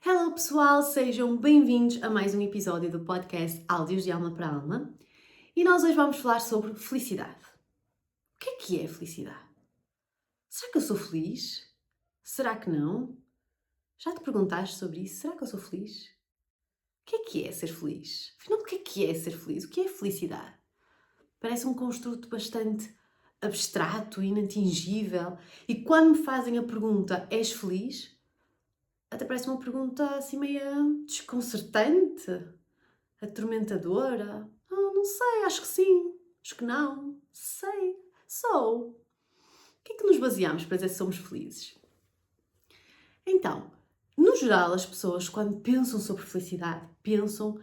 Hello pessoal, sejam bem-vindos a mais um episódio do podcast Áudios de Alma para Alma e nós hoje vamos falar sobre felicidade. O que é felicidade? Será que eu sou feliz? Será que não? Já te perguntaste sobre isso? Será que eu sou feliz? O que é ser feliz? Afinal, o que é ser feliz? O que é felicidade? Parece um construto bastante abstrato, inatingível, e quando me fazem a pergunta, és feliz? Até parece uma pergunta assim meio desconcertante, atormentadora. Não sei, acho que sim, acho que não, sei, sou. O que é que nos baseamos para dizer que somos felizes? Então, no geral, as pessoas quando pensam sobre felicidade, pensam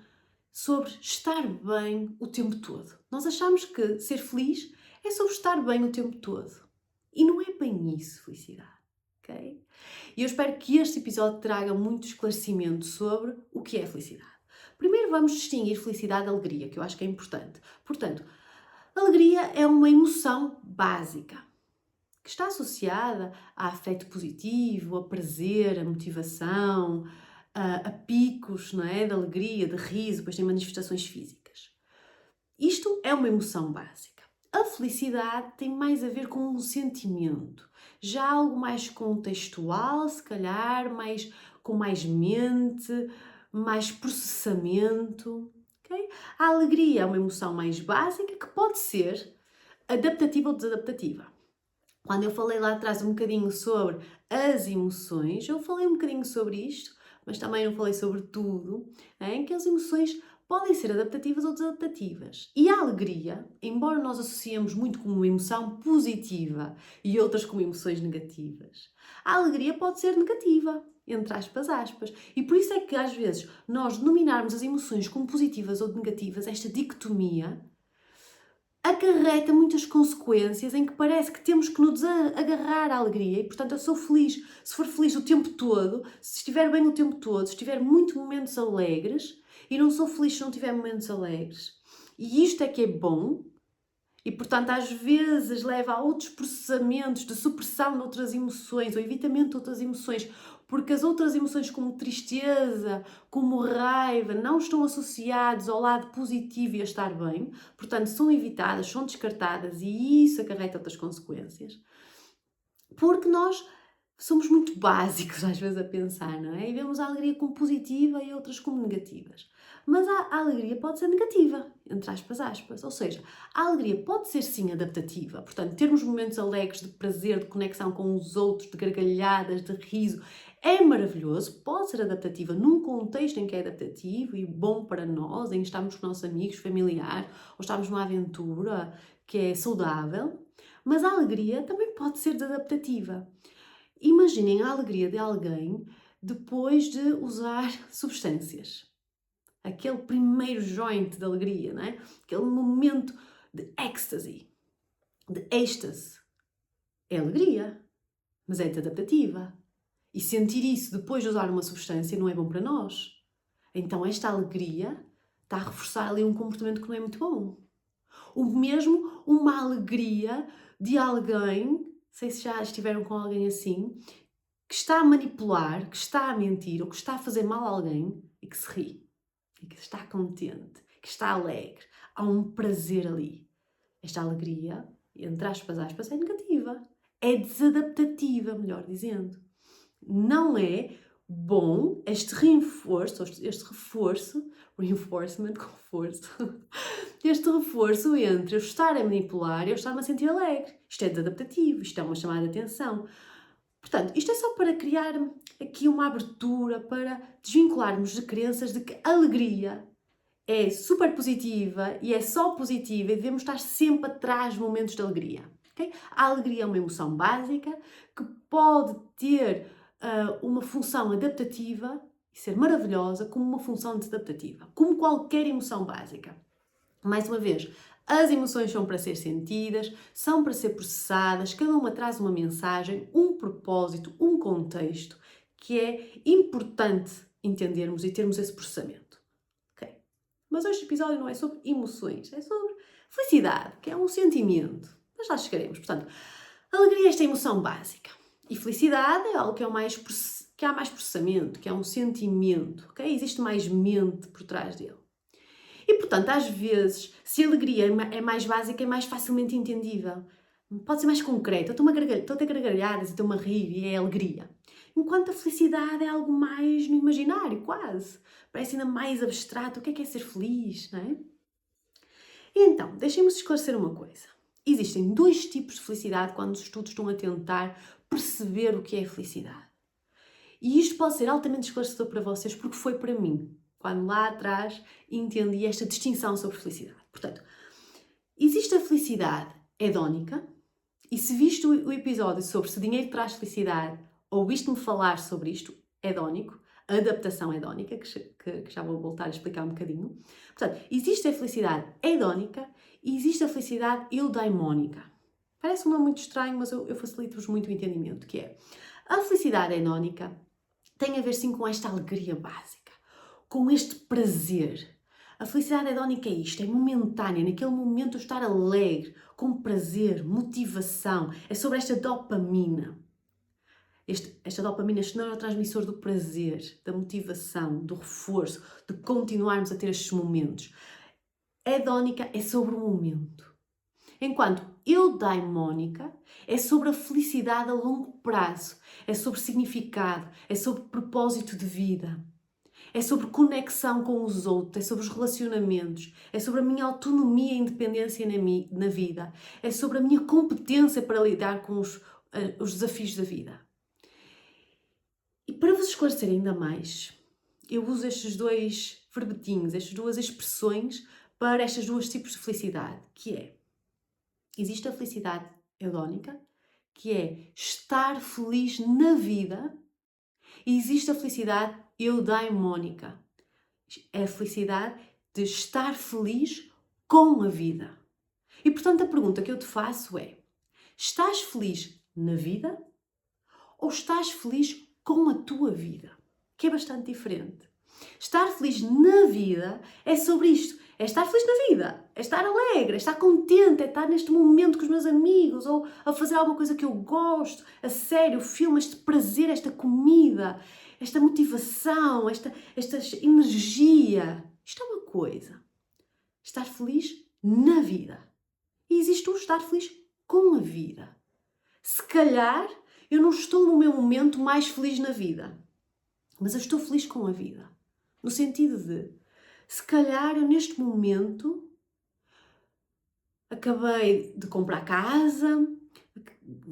sobre estar bem o tempo todo. Nós achamos que ser feliz é sobre estar bem o tempo todo. E não é bem isso, felicidade, ok? E eu espero que este episódio traga muito esclarecimento sobre o que é felicidade. Primeiro vamos distinguir felicidade e alegria, que eu acho que é importante. Portanto, alegria é uma emoção básica, que está associada a afeto positivo, a prazer, a motivação, a picos, não é? De alegria, de riso, depois tem manifestações físicas. Isto é uma emoção básica. A felicidade tem mais a ver com um sentimento, já algo mais contextual, se calhar, com mais mente, mais processamento. Okay? A alegria é uma emoção mais básica que pode ser adaptativa ou desadaptativa. Quando eu falei lá atrás um bocadinho sobre as emoções, eu falei um bocadinho sobre isto, mas também não falei sobre tudo, em que as emoções podem ser adaptativas ou desadaptativas. E a alegria, embora nós associemos muito como uma emoção positiva e outras como emoções negativas, a alegria pode ser negativa, entre aspas. E por isso é que às vezes nós denominarmos as emoções como positivas ou negativas, esta dicotomia, acarreta muitas consequências em que parece que temos que nos agarrar à alegria e, portanto, eu sou feliz se for feliz o tempo todo, se estiver bem o tempo todo, se tiver muitos momentos alegres, e não sou feliz se não tiver momentos alegres. E isto é que é bom e, portanto, às vezes leva a outros processamentos de supressão de outras emoções ou evitamento de outras emoções, porque as outras emoções como tristeza, como raiva, não estão associadas ao lado positivo e a estar bem, portanto são evitadas, são descartadas e isso acarreta outras consequências. Porque nós somos muito básicos às vezes a pensar, não é? E vemos a alegria como positiva e outras como negativas. Mas a alegria pode ser negativa, entre aspas. Ou seja, a alegria pode ser sim adaptativa. Portanto, termos momentos alegres de prazer, de conexão com os outros, de gargalhadas, de riso, é maravilhoso. Pode ser adaptativa num contexto em que é adaptativo e bom para nós, em que estamos com nossos amigos, familiar, ou estamos numa aventura que é saudável. Mas a alegria também pode ser desadaptativa. Imaginem a alegria de alguém depois de usar substâncias. Aquele primeiro joint de alegria, não é? Aquele momento de êxtase. É alegria, mas é desadaptativa. E sentir isso depois de usar uma substância não é bom para nós. Então esta alegria está a reforçar ali um comportamento que não é muito bom. O mesmo uma alegria de alguém, não sei se já estiveram com alguém assim, que está a manipular, que está a mentir ou que está a fazer mal a alguém e que se ri, e que está contente, que está alegre. Há um prazer ali. Esta alegria, entre aspas, é negativa. É desadaptativa, melhor dizendo. Não é bom este reinforcement com força, este reforço entre eu estar a manipular e eu estar-me a sentir alegre. Isto é desadaptativo, isto é uma chamada de atenção. Portanto, isto é só para criar aqui uma abertura, para desvincularmos de crenças de que a alegria é super positiva e é só positiva e devemos estar sempre atrás de momentos de alegria. Okay? A alegria é uma emoção básica que pode ter uma função adaptativa e ser maravilhosa como uma função desadaptativa, como qualquer emoção básica. Mais uma vez, as emoções são para ser sentidas, são para ser processadas, cada uma traz uma mensagem, um propósito, um contexto que é importante entendermos e termos esse processamento. Okay? Mas este episódio não é sobre emoções, é sobre felicidade, que é um sentimento. Mas lá chegaremos. Portanto, alegria é esta emoção básica. E felicidade é algo que é mais que há mais processamento, que há um sentimento, ok? Existe mais mente por trás dele. E, portanto, às vezes, se a alegria é mais básica, é mais facilmente entendível. Pode ser mais concreto. Estou a ter gargalhadas e estou-me a rir e é alegria. Enquanto a felicidade é algo mais no imaginário, quase. Parece ainda mais abstrato. O que é ser feliz, não é? E então, deixem-me esclarecer uma coisa. Existem dois tipos de felicidade quando os estudos estão a tentar perceber o que é felicidade. E isto pode ser altamente esclarecedor para vocês, porque foi para mim, quando lá atrás entendi esta distinção sobre felicidade. Portanto, existe a felicidade hedónica, e se viste o episódio sobre se dinheiro traz felicidade, ou viste-me falar sobre isto, hedónico, adaptação hedónica, que já vou voltar a explicar um bocadinho. Portanto, existe a felicidade hedónica e existe a felicidade eudaimónica. Parece um nome muito estranho, mas eu facilito-vos muito o entendimento, que é a felicidade hedónica tem a ver sim com esta alegria básica, com este prazer. A felicidade hedónica é isto, é momentânea, naquele momento eu estar alegre, com prazer, motivação, é sobre esta dopamina. Esta dopamina, este neurotransmissor do prazer, da motivação, do reforço, de continuarmos a ter estes momentos. A hedónica é sobre o momento. Enquanto eudaimónica é sobre a felicidade a longo prazo, é sobre significado, é sobre propósito de vida, é sobre conexão com os outros, é sobre os relacionamentos, é sobre a minha autonomia e independência na vida, é sobre a minha competência para lidar com os desafios da vida. E para vos esclarecer ainda mais, eu uso estes dois verbetinhos, estas duas expressões para estes dois tipos de felicidade, que é: existe a felicidade hedónica, que é estar feliz na vida, e existe a felicidade eudaimónica, é a felicidade de estar feliz com a vida. E portanto a pergunta que eu te faço é: estás feliz na vida ou estás feliz com a tua vida? Que é bastante diferente. Estar feliz na vida é sobre isto. É estar feliz na vida, é estar alegre, é estar contente, é estar neste momento com os meus amigos ou a fazer alguma coisa que eu gosto, a sério, o filme, este prazer, esta comida, esta motivação, esta energia. Isto é uma coisa. Estar feliz na vida. E existe o estar feliz com a vida. Se calhar eu não estou no meu momento mais feliz na vida, mas eu estou feliz com a vida. No sentido de, se calhar eu neste momento acabei de comprar casa,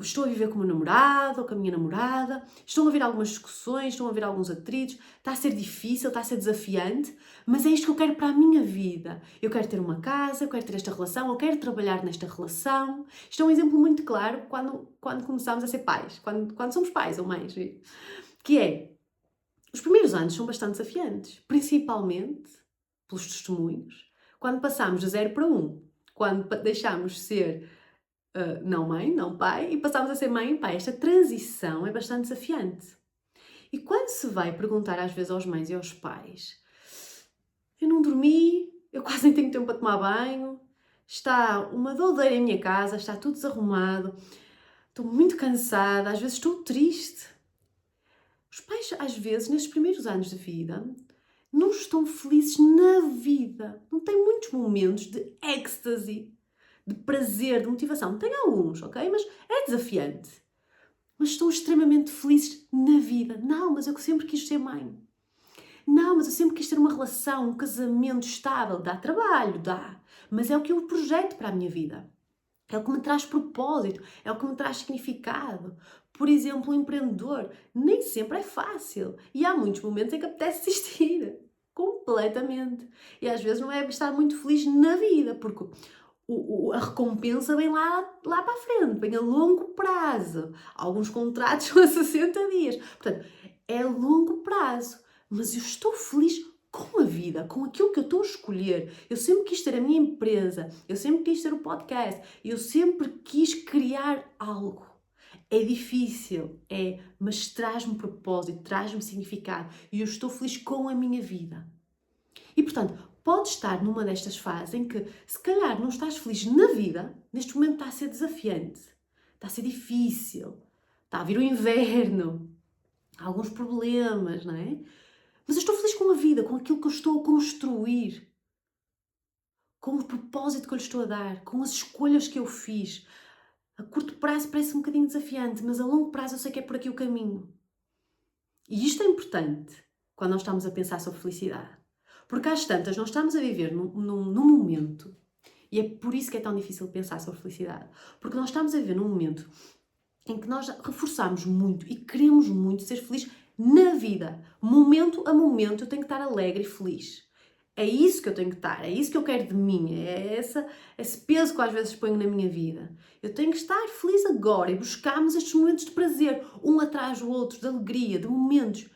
estou a viver com o meu namorado ou com a minha namorada, estão a haver algumas discussões, estão a haver alguns atritos, está a ser difícil, está a ser desafiante, mas é isto que eu quero para a minha vida. Eu quero ter uma casa, eu quero ter esta relação, eu quero trabalhar nesta relação. Isto é um exemplo muito claro quando começamos a ser pais, quando somos pais ou mães, que é: os primeiros anos são bastante desafiantes, principalmente pelos testemunhos, quando passamos de 0 para 1, quando deixamos de ser não mãe, não pai, e passamos a ser mãe e pai. Esta transição é bastante desafiante. E quando se vai perguntar às vezes aos mães e aos pais: eu não dormi, eu quase nem tenho tempo para tomar banho, está uma doideira em minha casa, está tudo desarrumado, estou muito cansada, às vezes estou triste. Os pais, às vezes, nestes primeiros anos de vida, não estão felizes na vida. Não têm muitos momentos de êxtase, de prazer, de motivação. Tem alguns, ok? Mas é desafiante. Mas estão extremamente felizes na vida. Não, mas eu sempre quis ser mãe. Não, mas eu sempre quis ter uma relação, um casamento estável. Dá trabalho, dá. Mas é o que eu projeto para a minha vida. É o que me traz propósito, é o que me traz significado. Por exemplo, o empreendedor nem sempre é fácil. E há muitos momentos em que apetece desistir. Completamente. E às vezes não é estar muito feliz na vida, porque a recompensa vem lá para a frente, vem a longo prazo. Alguns contratos são a 60 dias. Portanto, é a longo prazo. Mas eu estou feliz com a vida, com aquilo que eu estou a escolher. Eu sempre quis ter a minha empresa, eu sempre quis ter o podcast, eu sempre quis criar algo. É difícil, mas traz-me propósito, traz-me significado e eu estou feliz com a minha vida. E portanto, pode estar numa destas fases em que, se calhar, não estás feliz na vida, neste momento está a ser desafiante, está a ser difícil, está a vir o inverno. alguns problemas, não é? Mas eu estou feliz com a vida, com aquilo que eu estou a construir, com o propósito que eu lhe estou a dar, com as escolhas que eu fiz. A curto prazo parece um bocadinho desafiante, mas a longo prazo eu sei que é por aqui o caminho. E isto é importante quando nós estamos a pensar sobre felicidade. Porque às tantas nós estamos a viver num momento, e é por isso que é tão difícil pensar sobre felicidade, porque nós estamos a viver num momento em que nós reforçamos muito e queremos muito ser felizes na vida. Momento a momento eu tenho que estar alegre e feliz. É isso que eu tenho que estar, é isso que eu quero de mim, é esse peso que eu às vezes ponho na minha vida. Eu tenho que estar feliz agora e buscarmos estes momentos de prazer, um atrás do outro, de alegria, de momentos.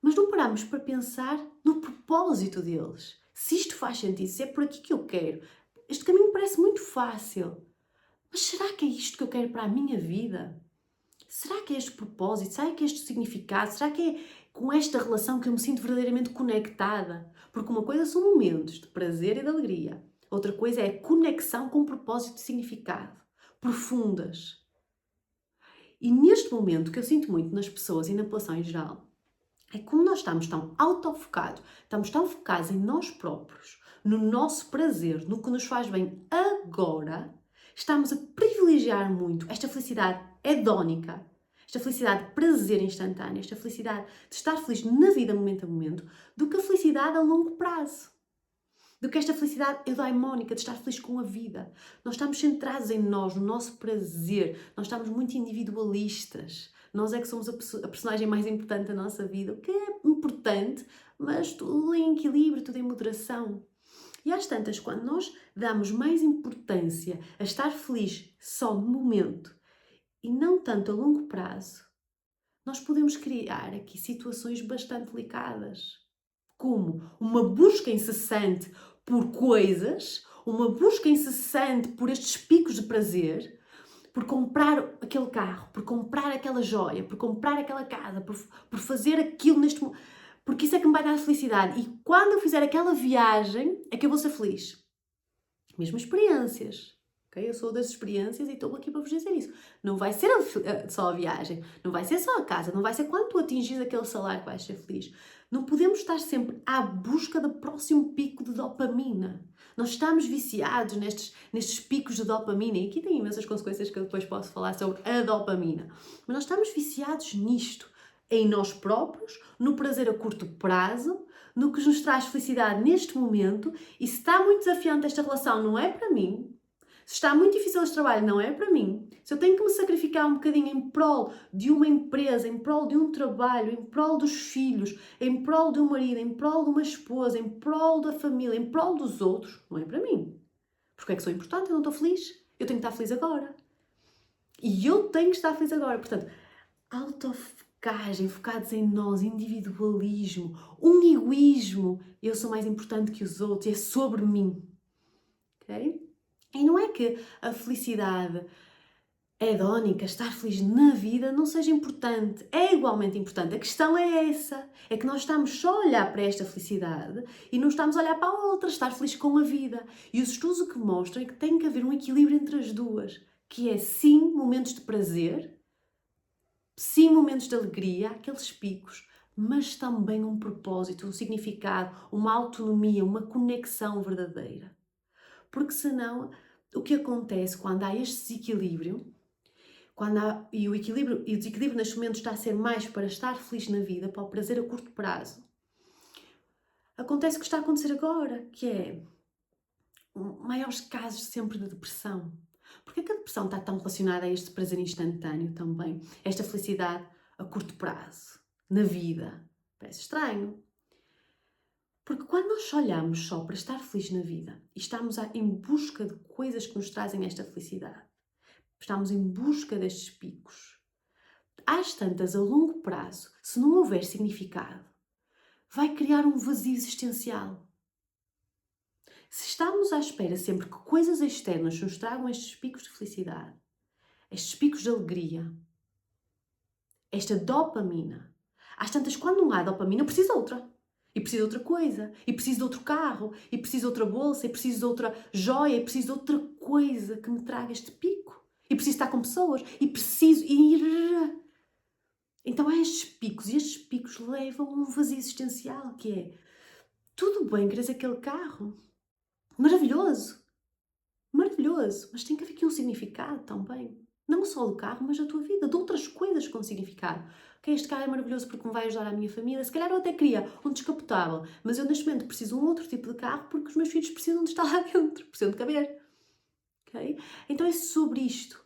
Mas não paramos para pensar no propósito deles. Se isto faz sentido, se é por aqui que eu quero. Este caminho parece muito fácil. Mas será que é isto que eu quero para a minha vida? Será que é este propósito? Será que é este significado? Será que é com esta relação que eu me sinto verdadeiramente conectada? Porque uma coisa são momentos de prazer e de alegria. Outra coisa é a conexão com propósito e significado. Profundas. E neste momento que eu sinto muito nas pessoas e na população em geral, é como nós estamos tão autofocados, estamos tão focados em nós próprios, no nosso prazer, no que nos faz bem agora, estamos a privilegiar muito esta felicidade hedónica, esta felicidade de prazer instantâneo, esta felicidade de estar feliz na vida momento a momento, do que a felicidade a longo prazo. Do que esta felicidade eudaimónica de estar feliz com a vida. Nós estamos centrados em nós, no nosso prazer, nós estamos muito individualistas. Nós é que somos a personagem mais importante da nossa vida, o que é importante, mas tudo em equilíbrio, tudo em moderação. E às tantas, quando nós damos mais importância a estar feliz só no momento e não tanto a longo prazo, nós podemos criar aqui situações bastante delicadas. Como uma busca incessante por coisas, uma busca incessante por estes picos de prazer, por comprar aquele carro, por comprar aquela joia, por comprar aquela casa, por fazer aquilo neste momento, porque isso é que me vai dar felicidade. E quando eu fizer aquela viagem, é que eu vou ser feliz. Mesmo experiências. Okay? Eu sou das experiências e estou aqui para vos dizer isso. Não vai ser só a viagem, não vai ser só a casa, não vai ser quando tu atingires aquele salário que vais ser feliz. Não podemos estar sempre à busca do próximo pico de dopamina. Nós estamos viciados nestes picos de dopamina, e aqui tem imensas consequências que eu depois posso falar sobre a dopamina. Mas nós estamos viciados nisto, em nós próprios, no prazer a curto prazo, no que nos traz felicidade neste momento, e se está muito desafiante esta relação, não é para mim. Se está muito difícil este trabalho, não é para mim. Se eu tenho que me sacrificar um bocadinho em prol de uma empresa, em prol de um trabalho, em prol dos filhos, em prol de um marido, em prol de uma esposa, em prol da família, em prol dos outros, não é para mim. Porque é que sou importante? Eu não estou feliz. Eu tenho que estar feliz agora. E eu tenho que estar feliz agora. Portanto, autofocagem, focados em nós, individualismo, um egoísmo. Eu sou mais importante que os outros, é sobre mim. Ok? E não é que a felicidade hedónica, estar feliz na vida, não seja importante. É igualmente importante. A questão é essa. É que nós estamos só a olhar para esta felicidade e não estamos a olhar para a outra, estar feliz com a vida. E os estudos o que mostram é que tem que haver um equilíbrio entre as duas. Que é sim momentos de prazer, sim momentos de alegria, aqueles picos, mas também um propósito, um significado, uma autonomia, uma conexão verdadeira. Porque senão, o que acontece quando há este desequilíbrio, e o desequilíbrio neste momento está a ser mais para estar feliz na vida, para o prazer a curto prazo, acontece o que está a acontecer agora, que é maiores casos sempre de depressão. Porquê que a depressão está tão relacionada a este prazer instantâneo também? Esta felicidade a curto prazo, na vida. Parece estranho. Porque quando nós olhamos só para estar feliz na vida e estamos em busca de coisas que nos trazem esta felicidade, estamos em busca destes picos, às tantas, a longo prazo, se não houver significado, vai criar um vazio existencial. Se estamos à espera sempre que coisas externas nos tragam estes picos de felicidade, estes picos de alegria, esta dopamina, às tantas, quando não há dopamina, eu preciso de outra. E preciso de outra coisa, e preciso de outro carro, e preciso de outra bolsa, e preciso de outra joia, e preciso de outra coisa que me traga este pico. E preciso estar com pessoas, e preciso ir. Então há estes picos, e estes picos levam a um vazio existencial, que é, tudo bem, queres aquele carro, maravilhoso, maravilhoso, mas tem que haver aqui um significado também. Não só do carro, mas da tua vida, de outras coisas com significado. Ok, este carro é maravilhoso porque me vai ajudar a minha família. Se calhar eu até queria um descapotável, mas eu neste momento preciso de um outro tipo de carro porque os meus filhos precisam de estar lá dentro, precisam de caber. Ok? Então é sobre isto.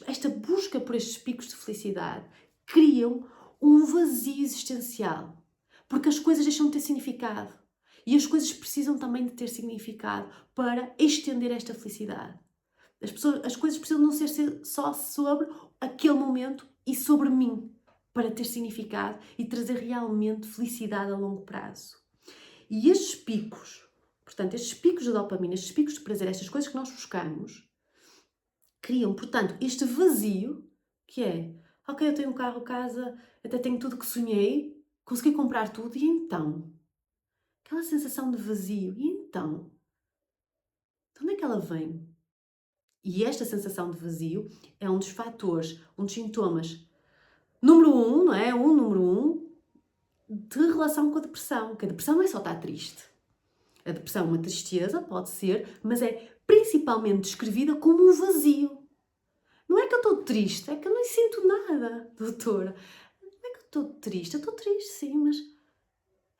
Esta busca por estes picos de felicidade criam um vazio existencial. Porque as coisas deixam de ter significado. E as coisas precisam também de ter significado para estender esta felicidade. As coisas precisam não ser só sobre aquele momento e sobre mim, para ter significado e trazer realmente felicidade a longo prazo. E estes picos, portanto, estes picos de dopamina, estes picos de prazer, estas coisas que nós buscamos, criam, portanto, este vazio que é, ok, eu tenho um carro, casa, até tenho tudo que sonhei, consegui comprar tudo, e então? Aquela sensação de vazio, e então? De onde é que ela vem? E esta sensação de vazio é um dos fatores, um dos sintomas número um, não é? Número um, de relação com a depressão. Que a depressão não é só estar triste. A depressão é uma tristeza, pode ser, mas é principalmente descrevida como um vazio. Não é que eu estou triste, é que eu não sinto nada, doutora. Não é que eu estou triste, eu estou triste sim, mas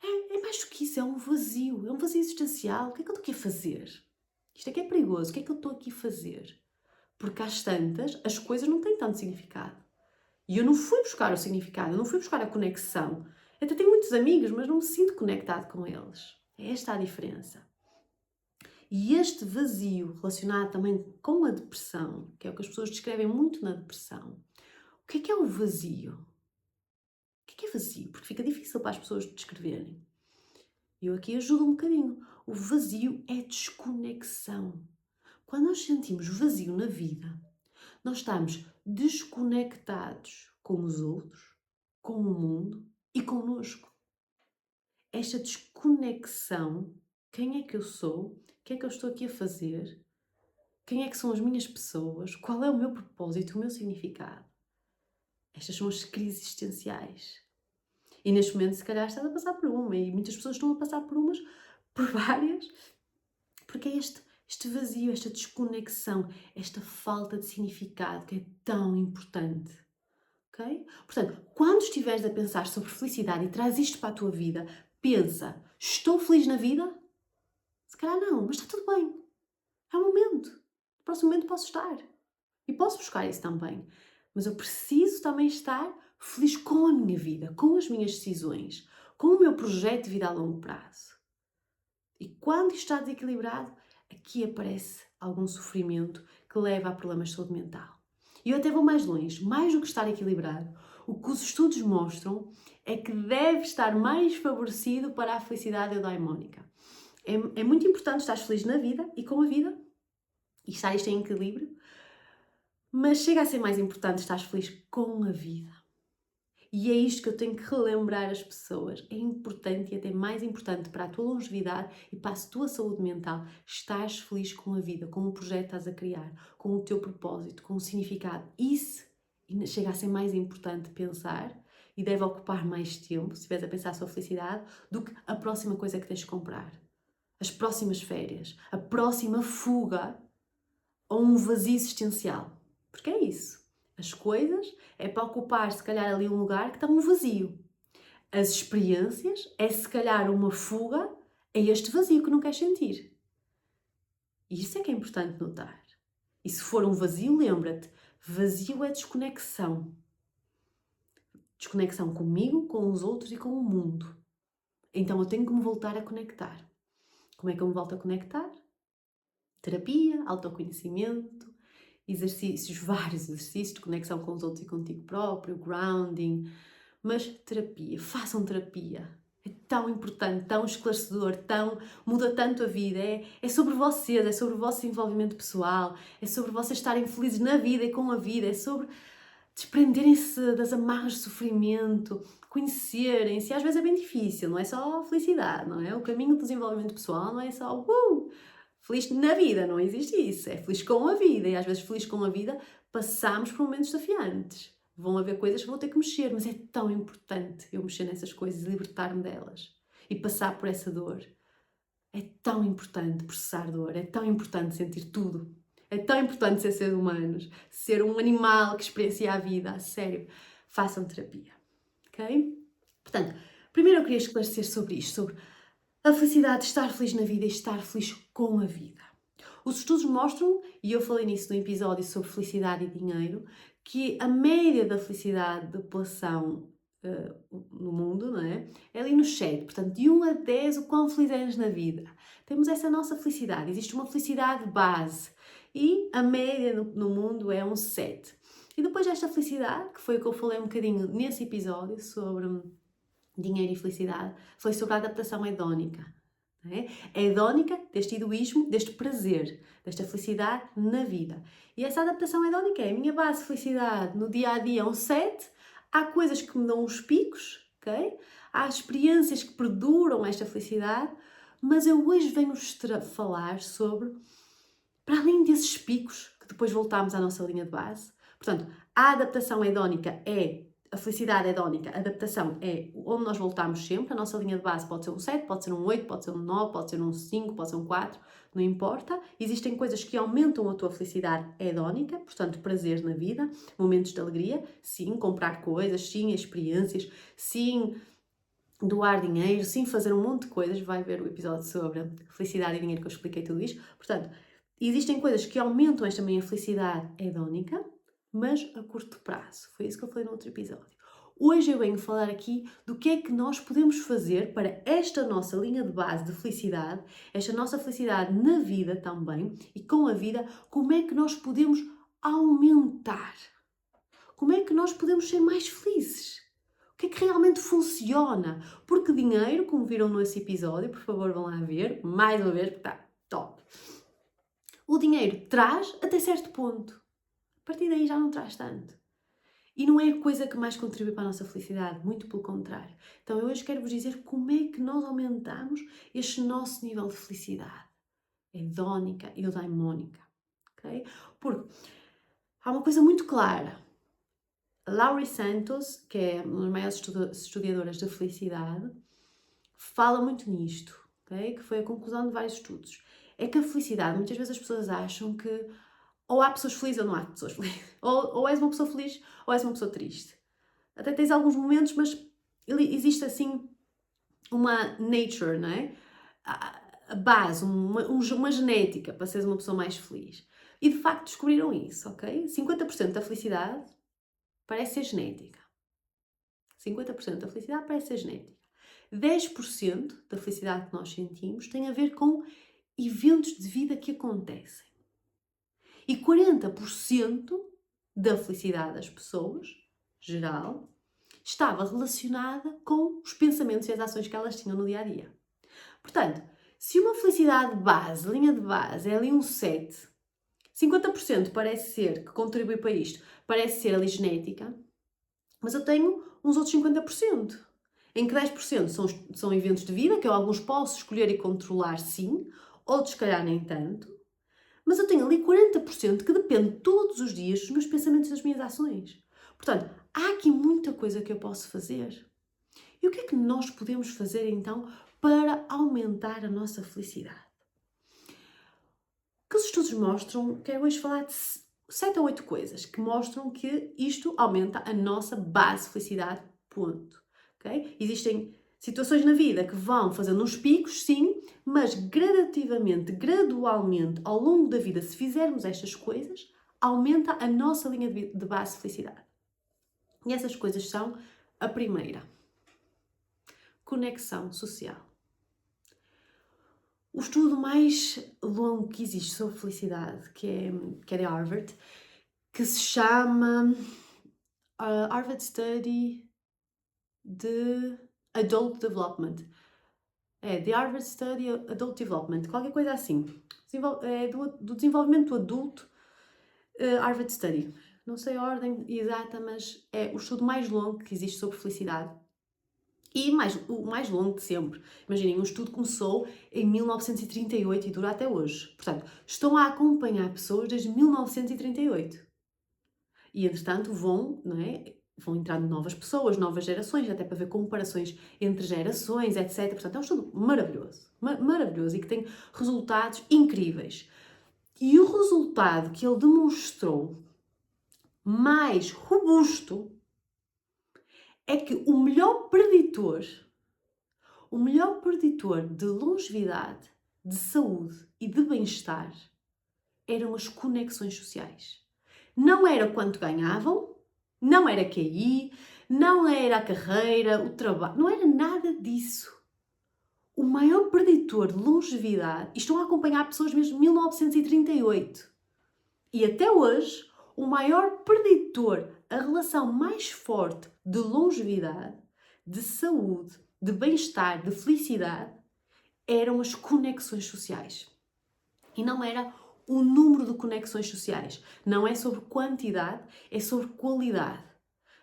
é mais do que isso, é um vazio existencial. O que é que eu estou aqui a fazer? Isto é que é perigoso, o que é que eu estou aqui a fazer? Porque às tantas, as coisas não têm tanto significado. E eu não fui buscar o significado, eu não fui buscar a conexão. Eu até tenho muitos amigos, mas não me sinto conectado com eles. É esta a diferença. E este vazio relacionado também com a depressão, que é o que as pessoas descrevem muito na depressão. O que é o vazio? O que é vazio? Porque fica difícil para as pessoas descreverem. Eu aqui ajudo um bocadinho. O vazio é desconexão. Quando nós sentimos vazio na vida, nós estamos desconectados com os outros, com o mundo e connosco. Esta desconexão, quem é que eu sou? O que é que eu estou aqui a fazer? Quem é que são as minhas pessoas? Qual é o meu propósito, o meu significado? Estas são as crises existenciais. E neste momento, se calhar, estás a passar por uma, e muitas pessoas estão a passar por umas, por várias, porque é este vazio, esta desconexão, esta falta de significado que é tão importante. Okay? Portanto, quando estiveres a pensar sobre felicidade e traz isto para a tua vida, pensa, estou feliz na vida? Se calhar não, mas está tudo bem. É um momento. No próximo momento posso estar. E posso buscar isso também. Mas eu preciso também estar feliz com a minha vida, com as minhas decisões, com o meu projeto de vida a longo prazo. E quando isto está desequilibrado, aqui aparece algum sofrimento que leva a problemas de saúde mental. E eu até vou mais longe, mais do que estar equilibrado, o que os estudos mostram é que deve estar mais favorecido para a felicidade eudaimónica. É muito importante estar feliz na vida e com a vida, e estar isto em equilíbrio, mas chega a ser mais importante estar feliz com a vida. E é isto que eu tenho que relembrar as pessoas. É importante e até mais importante para a tua longevidade e para a tua saúde mental estares feliz com a vida, com o projeto que estás a criar, com o teu propósito, com o significado. Isso chega a ser mais importante pensar e deve ocupar mais tempo, se estiveres a pensar a sua felicidade, do que a próxima coisa que tens de comprar. As próximas férias, a próxima fuga ou um vazio existencial. Porque é isso. As coisas é para ocupar, se calhar, ali um lugar que está um vazio. As experiências é, se calhar, uma fuga a este vazio que não queres sentir. E isso é que é importante notar. E se for um vazio, lembra-te, vazio é desconexão. Desconexão comigo, com os outros e com o mundo. Então eu tenho que me voltar a conectar. Como é que eu me volto a conectar? Terapia, autoconhecimento, exercícios, vários exercícios de conexão com os outros e contigo próprio, grounding, mas terapia, façam terapia. É tão importante, tão esclarecedor, muda tanto a vida. É sobre vocês, é sobre o vosso desenvolvimento pessoal, é sobre vocês estarem felizes na vida e com a vida, é sobre desprenderem-se das amarras de sofrimento, conhecerem-se. Às vezes é bem difícil, não é só felicidade, não é? O caminho do desenvolvimento pessoal não é só feliz na vida, não existe isso. É feliz com a vida e às vezes feliz com a vida passamos por momentos desafiantes. Vão haver coisas que vou ter que mexer, mas é tão importante eu mexer nessas coisas e libertar-me delas e passar por essa dor. É tão importante processar dor, é tão importante sentir tudo. É tão importante ser seres humanos, ser um animal que experiencia a vida, a sério. Façam terapia, ok? Portanto, primeiro eu queria esclarecer sobre isto, sobre a felicidade de estar feliz na vida e estar feliz com a vida. Os estudos mostram, e eu falei nisso no episódio sobre felicidade e dinheiro, que a média da felicidade da população no mundo, não é? É ali no 7, portanto, de 1 a 10, o quão feliz és na vida. Temos essa nossa felicidade, existe uma felicidade base e a média no mundo é um 7. E depois desta felicidade, que foi o que eu falei um bocadinho nesse episódio sobre dinheiro e felicidade, foi sobre a adaptação hedónica. É? A hedónica deste egoísmo, deste prazer, desta felicidade na vida. E essa adaptação hedónica é a minha base de felicidade no dia a dia, um 7. Há coisas que me dão uns picos, ok? Há experiências que perduram esta felicidade, mas eu hoje venho-vos falar sobre, para além desses picos, que depois voltamos à nossa linha de base. Portanto, a adaptação hedónica é a felicidade hedónica, a adaptação é onde nós voltamos sempre. A nossa linha de base pode ser um 7, pode ser um 8, pode ser um 9, pode ser um 5, pode ser um 4, não importa. Existem coisas que aumentam a tua felicidade hedónica, portanto, prazer na vida, momentos de alegria, sim, comprar coisas, sim, experiências, sim, doar dinheiro, sim, fazer um monte de coisas. Vai ver o episódio sobre felicidade e dinheiro que eu expliquei tudo isto. Portanto, existem coisas que aumentam também a felicidade hedónica, mas a curto prazo. Foi isso que eu falei no outro episódio. Hoje eu venho falar aqui do que é que nós podemos fazer para esta nossa linha de base de felicidade, esta nossa felicidade na vida também e com a vida, como é que nós podemos aumentar? Como é que nós podemos ser mais felizes? O que é que realmente funciona? Porque dinheiro, como viram nesse episódio, por favor vão lá ver, mais uma vez, porque está top. O dinheiro traz até certo ponto. A partir daí já não traz tanto. E não é a coisa que mais contribui para a nossa felicidade, muito pelo contrário. Então eu hoje quero-vos dizer como é que nós aumentamos este nosso nível de felicidade hedónica e eudaimónica, ok? Porque há uma coisa muito clara. A Laurie Santos, que é uma das maiores estudadoras da felicidade, fala muito nisto, ok? Que foi a conclusão de vários estudos. É que a felicidade, muitas vezes as pessoas acham que ou há pessoas felizes ou não há pessoas felizes. Ou és uma pessoa feliz ou és uma pessoa triste. Até tens alguns momentos, mas existe assim uma nature, não é? A base, uma genética para seres uma pessoa mais feliz. E de facto descobriram isso, ok? 50% da felicidade parece ser genética. 50% da felicidade parece ser genética. 10% da felicidade que nós sentimos tem a ver com eventos de vida que acontecem. E 40% da felicidade das pessoas, geral, estava relacionada com os pensamentos e as ações que elas tinham no dia a dia. Portanto, se uma felicidade base, linha de base, é ali um 7, 50% parece ser, que contribui para isto, parece ser ali genética, mas eu tenho uns outros 50%, em que 10% são eventos de vida, que eu alguns posso escolher e controlar, sim, outros, se calhar, nem tanto. Mas eu tenho ali 40% que depende todos os dias dos meus pensamentos e das minhas ações. Portanto, há aqui muita coisa que eu posso fazer. E o que é que nós podemos fazer então para aumentar a nossa felicidade? O que os estudos mostram, quero hoje falar de 7 ou 8 coisas que mostram que isto aumenta a nossa base de felicidade, ponto. Okay? Existem situações na vida que vão fazendo uns picos, sim, mas gradativamente, gradualmente, ao longo da vida, se fizermos estas coisas, aumenta a nossa linha de base de felicidade. E essas coisas são a primeira: conexão social. O estudo mais longo que existe sobre felicidade, que é de Harvard, que se chama Harvard Study de Adult Development. É, The Harvard Study Adult Development, qualquer coisa assim. É do desenvolvimento adulto, Harvard Study. Não sei a ordem exata, mas é o estudo mais longo que existe sobre felicidade. E o mais longo de sempre. Imaginem, um estudo começou em 1938 e dura até hoje. Portanto, estão a acompanhar pessoas desde 1938. E, entretanto, vão, não é? Vão entrando novas pessoas, novas gerações, até para ver comparações entre gerações, etc. Portanto, é um estudo maravilhoso, maravilhoso e que tem resultados incríveis. E o resultado que ele demonstrou mais robusto é que o melhor preditor de longevidade, de saúde e de bem-estar eram as conexões sociais. Não era quanto ganhavam, não era QI, não era a carreira, o trabalho, não era nada disso. O maior preditor de longevidade, e estão a acompanhar pessoas mesmo de 1938, e até hoje, o maior preditor, a relação mais forte de longevidade, de saúde, de bem-estar, de felicidade, eram as conexões sociais. E não era o número de conexões sociais. Não é sobre quantidade, é sobre qualidade.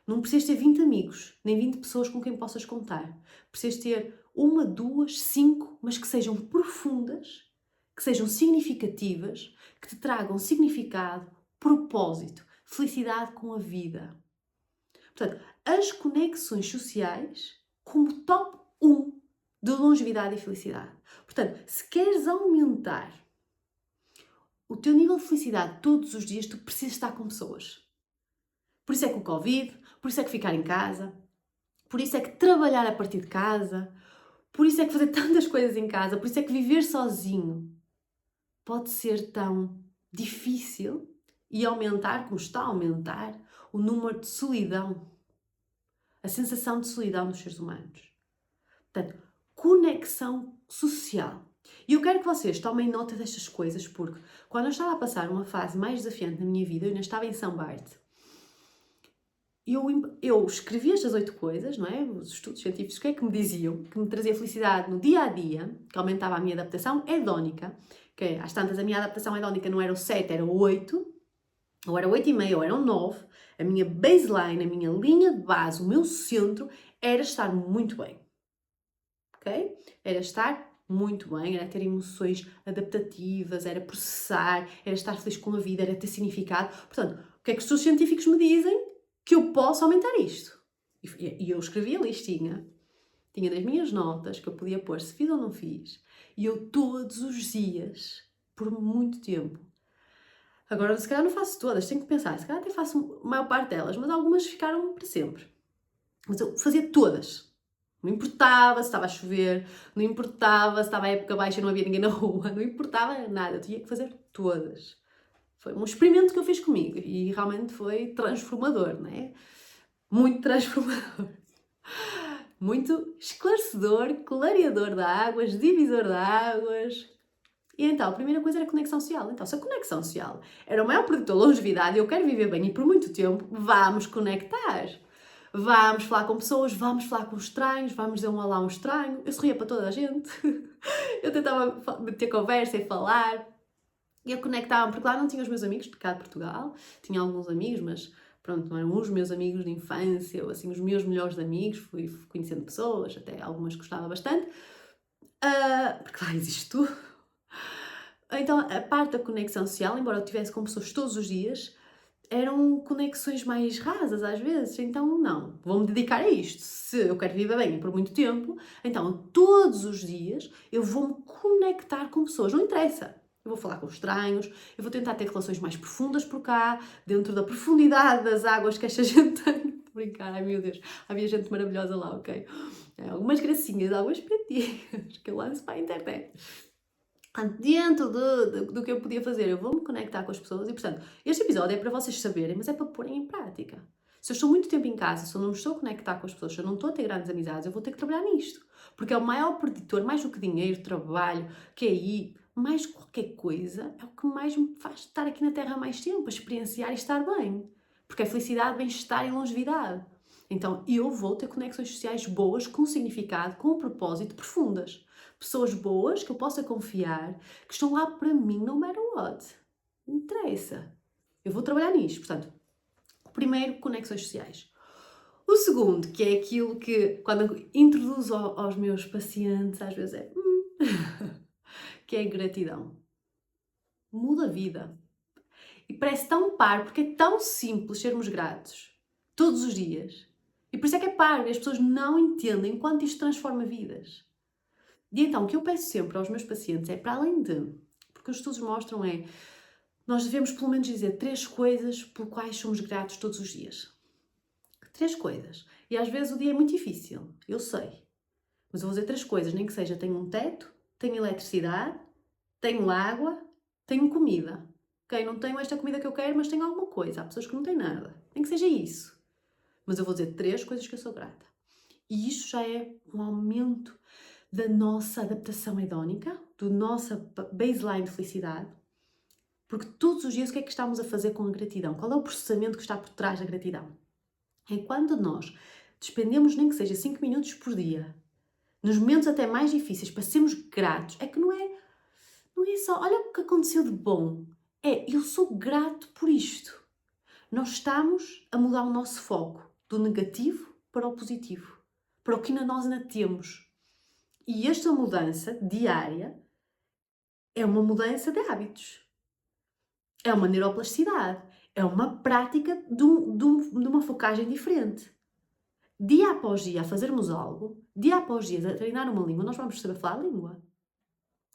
Não precisas ter 20 amigos, nem 20 pessoas com quem possas contar. Precisas ter uma, duas, cinco, mas que sejam profundas, que sejam significativas, que te tragam significado, propósito, felicidade com a vida. Portanto, as conexões sociais como top 1 de longevidade e felicidade. Portanto, se queres aumentar o teu nível de felicidade todos os dias, tu precisas estar com pessoas. Por isso é que o Covid, por isso é que ficar em casa, por isso é que trabalhar a partir de casa, por isso é que fazer tantas coisas em casa, por isso é que viver sozinho pode ser tão difícil e aumentar, como está a aumentar, o número de solidão, a sensação de solidão dos seres humanos. Portanto, conexão social. E eu quero que vocês tomem nota destas coisas, porque quando eu estava a passar uma fase mais desafiante na minha vida, eu ainda estava em São Bart, eu escrevi estas 8 coisas, não é? Os estudos científicos, o que é que me diziam? Que me trazia felicidade no dia a dia, que aumentava a minha adaptação hedónica, que às tantas a minha adaptação hedónica não era o 7, era o 8, ou era 8,5, ou era o 9. A minha baseline, a minha linha de base, o meu centro era estar muito bem. Ok? Era estar muito bem, era ter emoções adaptativas, era processar, era estar feliz com a vida, era ter significado. Portanto, o que é que os estudos científicos me dizem? Que eu posso aumentar isto. E eu escrevi a listinha, tinha nas minhas notas que eu podia pôr se fiz ou não fiz. E eu todos os dias, por muito tempo. Agora, se calhar não faço todas, tenho que pensar, se calhar até faço a maior parte delas, mas algumas ficaram para sempre. Mas eu fazia todas. Não importava se estava a chover, não importava se estava a época baixa e não havia ninguém na rua, não importava nada, eu tinha que fazer todas. Foi um experimento que eu fiz comigo e realmente foi transformador, não é? Muito transformador. Muito esclarecedor, clareador de águas, divisor de águas. E então, a primeira coisa era a conexão social. Então, se a conexão social era o maior preditor de longevidade e eu quero viver bem e por muito tempo, vamos conectar. Vamos falar com pessoas, vamos falar com estranhos, vamos dizer um olá a um estranho. Eu sorria para toda a gente. Eu tentava ter conversa e falar. E eu conectava, porque lá não tinha os meus amigos de cá de Portugal. Tinha alguns amigos, mas pronto, não eram os meus amigos de infância ou assim os meus melhores amigos. Fui conhecendo pessoas, até algumas que gostava bastante. Porque lá existe tudo. Então, a parte da conexão social, embora eu tivesse com pessoas todos os dias, eram conexões mais rasas às vezes, então não, vou-me dedicar a isto. Se eu quero viver bem por muito tempo, então todos os dias eu vou-me conectar com pessoas, não interessa. Eu vou falar com estranhos, eu vou tentar ter relações mais profundas por cá, dentro da profundidade das águas que esta gente tem. Estou a brincar, ai meu Deus, havia gente maravilhosa lá, ok? Algumas gracinhas, algumas piadinhas que eu lanço para a internet. Dentro do que eu podia fazer, eu vou-me conectar com as pessoas e, portanto, este episódio é para vocês saberem, mas é para porem em prática. Se eu estou muito tempo em casa, se eu não me estou a conectar com as pessoas, se eu não estou a ter grandes amizades, eu vou ter que trabalhar nisto. Porque é o maior preditor, mais do que dinheiro, trabalho, QI, mais qualquer coisa, é o que mais me faz estar aqui na Terra mais tempo, a experienciar e estar bem. Porque é felicidade, bem-estar e longevidade. Então, eu vou ter conexões sociais boas, com significado, com um propósito, profundas. Pessoas boas que eu possa confiar, que estão lá para mim, no matter what. Não interessa. Eu vou trabalhar nisto. Portanto, o primeiro, conexões sociais. O segundo, que é aquilo que, quando eu introduzo aos meus pacientes, às vezes é que é gratidão. Muda a vida. E parece tão par, porque é tão simples sermos gratos, todos os dias. E por isso é que é par, e as pessoas não entendem quanto isto transforma vidas. E então, o que eu peço sempre aos meus pacientes é, para além de, porque os estudos mostram nós devemos pelo menos dizer 3 coisas por quais somos gratos todos os dias. 3 coisas. E às vezes o dia é muito difícil, eu sei. Mas eu vou dizer 3 coisas, nem que seja tenho um teto, tenho eletricidade, tenho água, tenho comida. Ok, não tenho esta comida que eu quero, mas tenho alguma coisa. Há pessoas que não têm nada. Nem que seja isso. Mas eu vou dizer 3 coisas que eu sou grata. E isto já é um aumento da nossa adaptação hedónica, do nosso baseline de felicidade. Porque todos os dias o que é que estamos a fazer com a gratidão? Qual é o processamento que está por trás da gratidão? É quando nós despendemos nem que seja 5 minutos por dia, nos momentos até mais difíceis, para sermos gratos, é que não é só, olha o que aconteceu de bom. Eu sou grato por isto. Nós estamos a mudar o nosso foco do negativo para o positivo, para o que nós ainda temos. E esta mudança diária é uma mudança de hábitos. É uma neuroplasticidade. É uma prática de uma focagem diferente. Dia após dia a fazermos algo, dia após dia a treinar uma língua, nós vamos saber falar a língua.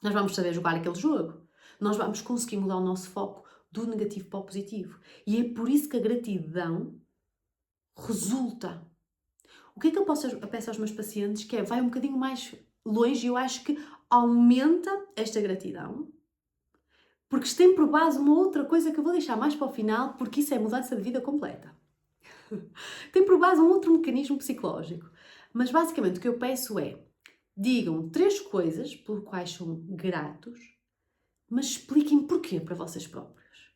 Nós vamos saber jogar aquele jogo. Nós vamos conseguir mudar o nosso foco do negativo para o positivo. E é por isso que a gratidão resulta. O que é que eu peço aos meus pacientes? Que vai um bocadinho mais longe e eu acho que aumenta esta gratidão. Porque isto tem por base uma outra coisa que eu vou deixar mais para o final, porque isso é mudança de vida completa. Tem por base um outro mecanismo psicológico. Mas basicamente o que eu peço é, digam 3 coisas por quais são gratos, mas expliquem porquê para vocês próprios.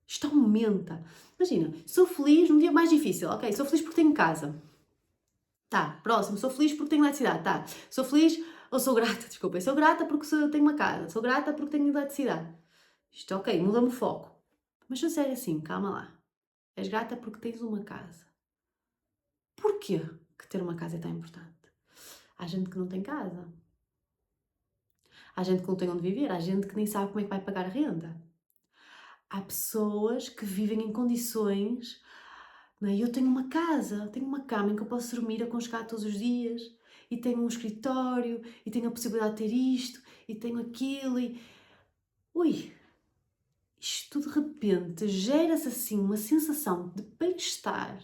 Isto aumenta. Imagina, sou feliz num dia mais difícil. Ok, sou feliz porque tenho casa. Tá, próximo. Sou feliz porque tenho eletricidade. Tá, sou feliz, ou sou grata, desculpa. Sou grata porque tenho uma casa. Sou grata porque tenho eletricidade. Isto, ok, muda-me o foco. Mas se eu disser assim, calma lá. És grata porque tens uma casa. Porquê que ter uma casa é tão importante? Há gente que não tem casa. Há gente que não tem onde viver. Há gente que nem sabe como é que vai pagar a renda. Há pessoas que vivem em condições... Eu tenho uma casa, tenho uma cama em que eu posso dormir aconchegado todos os dias. E tenho um escritório. E tenho a possibilidade de ter isto. E tenho aquilo. Ui! Isto de repente gera-se assim uma sensação de bem-estar,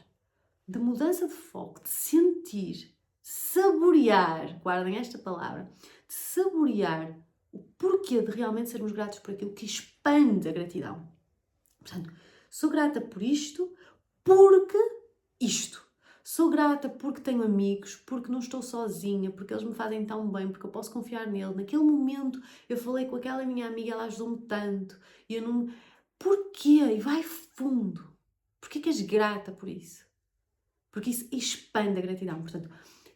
de mudança de foco, de sentir, saborear, guardem esta palavra, de saborear o porquê de realmente sermos gratos por aquilo que expande a gratidão. Portanto, sou grata por isto, porque isto. Sou grata porque tenho amigos, porque não estou sozinha, porque eles me fazem tão bem, porque eu posso confiar nele. Naquele momento eu falei com aquela minha amiga, ela ajudou-me tanto. E eu não... Porquê? E vai fundo. Porquê que és grata por isso? Porque isso expande a gratidão. Portanto,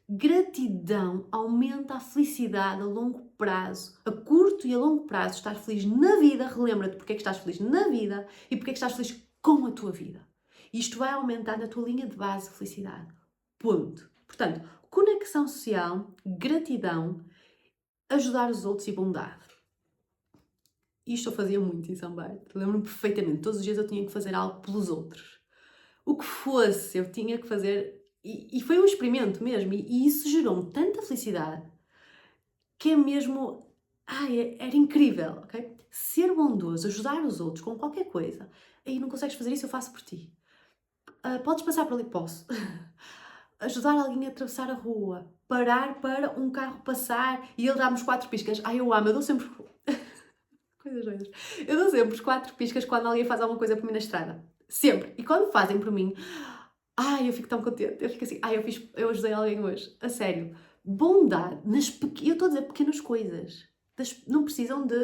gratidão aumenta a felicidade a longo prazo. A curto e a longo prazo, estar feliz na vida. Relembra-te porque é que estás feliz na vida e porque é que estás feliz com a tua vida. Isto vai aumentar na tua linha de base de felicidade. Ponto. Portanto, conexão social, gratidão, ajudar os outros e bondade. Isto eu fazia muito em São Bento. Lembro-me perfeitamente. Todos os dias eu tinha que fazer algo pelos outros. O que fosse, eu tinha que fazer. E foi um experimento mesmo. E isso gerou-me tanta felicidade que é mesmo... era incrível, ok? Ser bondoso, ajudar os outros com qualquer coisa. Aí não consegues fazer isso, eu faço por ti. Podes passar por ali? Posso. Ajudar alguém a atravessar a rua. Parar para um carro passar e ele dá-me os 4 piscas. Eu amo, eu dou sempre... Coisas doidas. Eu dou sempre os 4 piscas quando alguém faz alguma coisa por mim na estrada. Sempre. E quando fazem por mim, eu fico tão contente. Eu fico assim, eu ajudei alguém hoje. A sério. Bondade. Eu estou a dizer pequenas coisas. Não precisam de...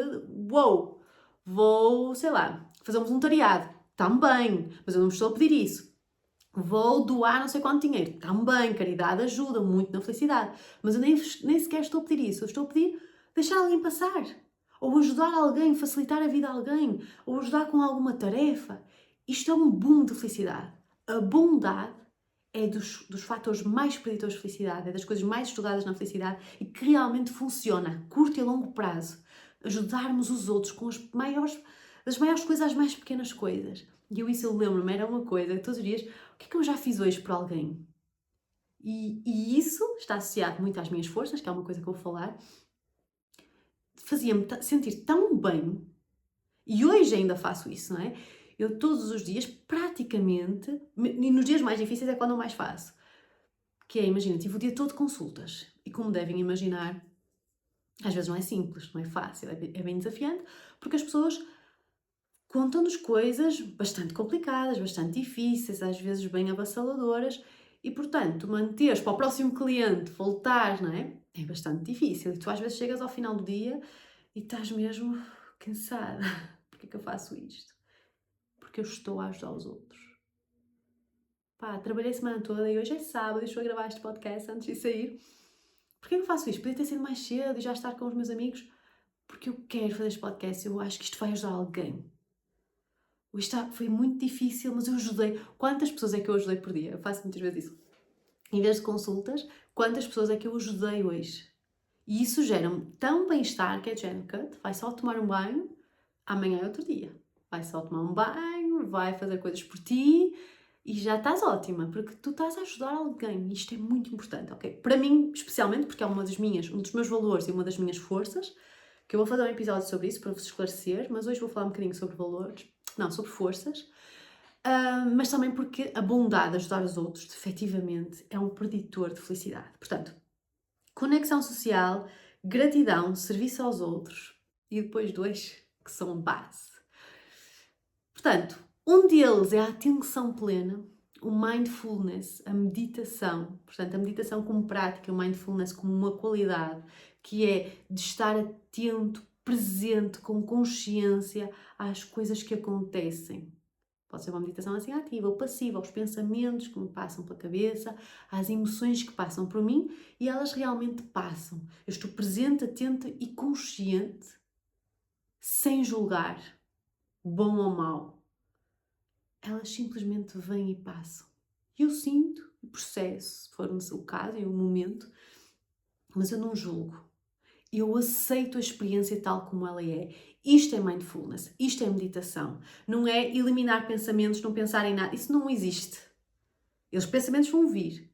Vou, sei lá, fazer um voluntariado. Também. Mas eu não me estou a pedir isso. Vou doar não sei quanto dinheiro. Também. Caridade ajuda muito na felicidade. Mas eu nem sequer estou a pedir isso. Eu estou a pedir deixar alguém passar. Ou ajudar alguém, facilitar a vida a alguém. Ou ajudar com alguma tarefa. Isto é um boom de felicidade. A bondade é dos fatores mais preditores de felicidade, é das coisas mais estudadas na felicidade e que realmente funciona a curto e a longo prazo. Ajudarmos os outros com as maiores Das maiores coisas às mais pequenas coisas. E eu lembro-me, era uma coisa, todos os dias, o que é que eu já fiz hoje por alguém? E isso está associado muito às minhas forças, que é uma coisa que eu vou falar, fazia-me sentir tão bem, e hoje ainda faço isso, não é? Eu todos os dias, praticamente, e nos dias mais difíceis é quando eu mais faço, que é, imagina, tive o dia todo de consultas, e como devem imaginar, às vezes não é simples, não é fácil, é bem desafiante, porque as pessoas contam-nos coisas bastante complicadas, bastante difíceis, às vezes bem avassaladoras, e portanto, manteres para o próximo cliente, voltar, não é? É bastante difícil. E tu às vezes chegas ao final do dia e estás mesmo cansada. Porquê que eu faço isto? Porque eu estou a ajudar os outros. Pá, trabalhei a semana toda e hoje é sábado e estou a gravar este podcast antes de sair. Porquê que eu faço isto? Podia ter sido mais cedo e já estar com os meus amigos. Porque eu quero fazer este podcast, eu acho que isto vai ajudar alguém. Foi muito difícil, mas eu ajudei. Quantas pessoas é que eu ajudei por dia? Eu faço muitas vezes isso. Em vez de consultas, quantas pessoas é que eu ajudei hoje? E isso gera-me tão bem-estar que é de género, vai só tomar um banho, amanhã é outro dia. Vai só tomar um banho, vai fazer coisas por ti e já estás ótima, porque tu estás a ajudar alguém. Isto é muito importante, ok? Para mim, especialmente, porque é um dos meus valores e uma das minhas forças, que eu vou fazer um episódio sobre isso para vos esclarecer, mas hoje vou falar um bocadinho sobre valores, não, sobre forças, mas também porque a bondade de ajudar os outros, efetivamente, é um preditor de felicidade. Portanto, conexão social, gratidão, serviço aos outros e depois dois que são a base. Portanto, um deles é a atenção plena, o mindfulness, a meditação. Portanto, a meditação como prática, o mindfulness como uma qualidade, que é de estar atento, presente, com consciência às coisas que acontecem. Pode ser uma meditação assim ativa ou passiva, aos pensamentos que me passam pela cabeça, às emoções que passam por mim e elas realmente passam. Eu estou presente, atenta e consciente, sem julgar, bom ou mau. Elas simplesmente vêm e passam. Eu sinto e processo, se for o caso e o momento, mas eu não julgo. Eu aceito a experiência tal como ela é. Isto é mindfulness, isto é meditação. Não é eliminar pensamentos, não pensar em nada. Isso não existe. Os pensamentos vão vir,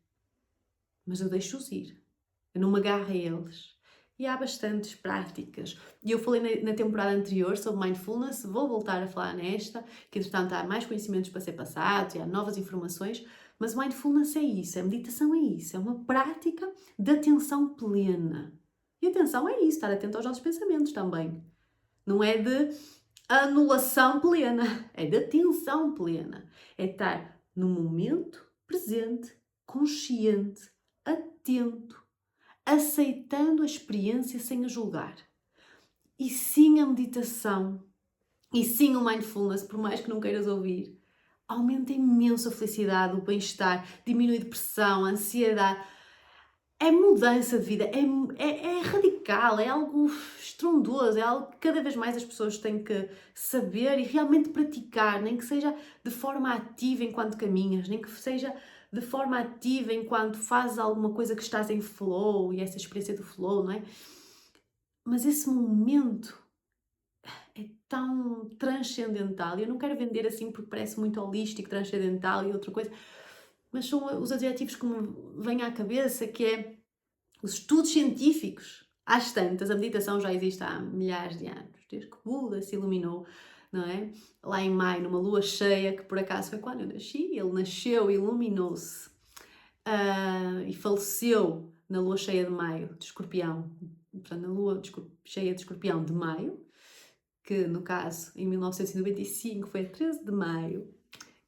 mas eu deixo-os ir. Eu não me agarro a eles. E há bastantes práticas. E eu falei na temporada anterior sobre mindfulness, vou voltar a falar nesta, que entretanto há mais conhecimentos para ser passados e há novas informações, mas mindfulness é isso, a meditação é isso, é uma prática de atenção plena. E atenção é isso, estar atento aos nossos pensamentos também. Não é de anulação plena, é de atenção plena. É estar no momento presente, consciente, atento, aceitando a experiência sem a julgar. E sim a meditação, e sim o mindfulness, por mais que não queiras ouvir, aumenta imenso a felicidade, o bem-estar, diminui a depressão, a ansiedade. É mudança de vida, é radical, é algo estrondoso, é algo que cada vez mais as pessoas têm que saber e realmente praticar, nem que seja de forma ativa enquanto caminhas, nem que seja de forma ativa enquanto fazes alguma coisa que estás em flow e essa experiência do flow, não é? Mas esse momento é tão transcendental, e eu não quero vender assim porque parece muito holístico, transcendental e outra coisa, mas são os adjetivos que me vêm à cabeça, que é os estudos científicos. Às tantas, a meditação já existe há milhares de anos, desde que Buda se iluminou, não é? Lá em maio, numa lua cheia, que por acaso foi quando eu nasci, ele nasceu, iluminou-se e faleceu na lua cheia de maio, de Escorpião, portanto, na lua cheia de Escorpião de maio, que no caso, em 1995, foi a 13 de maio,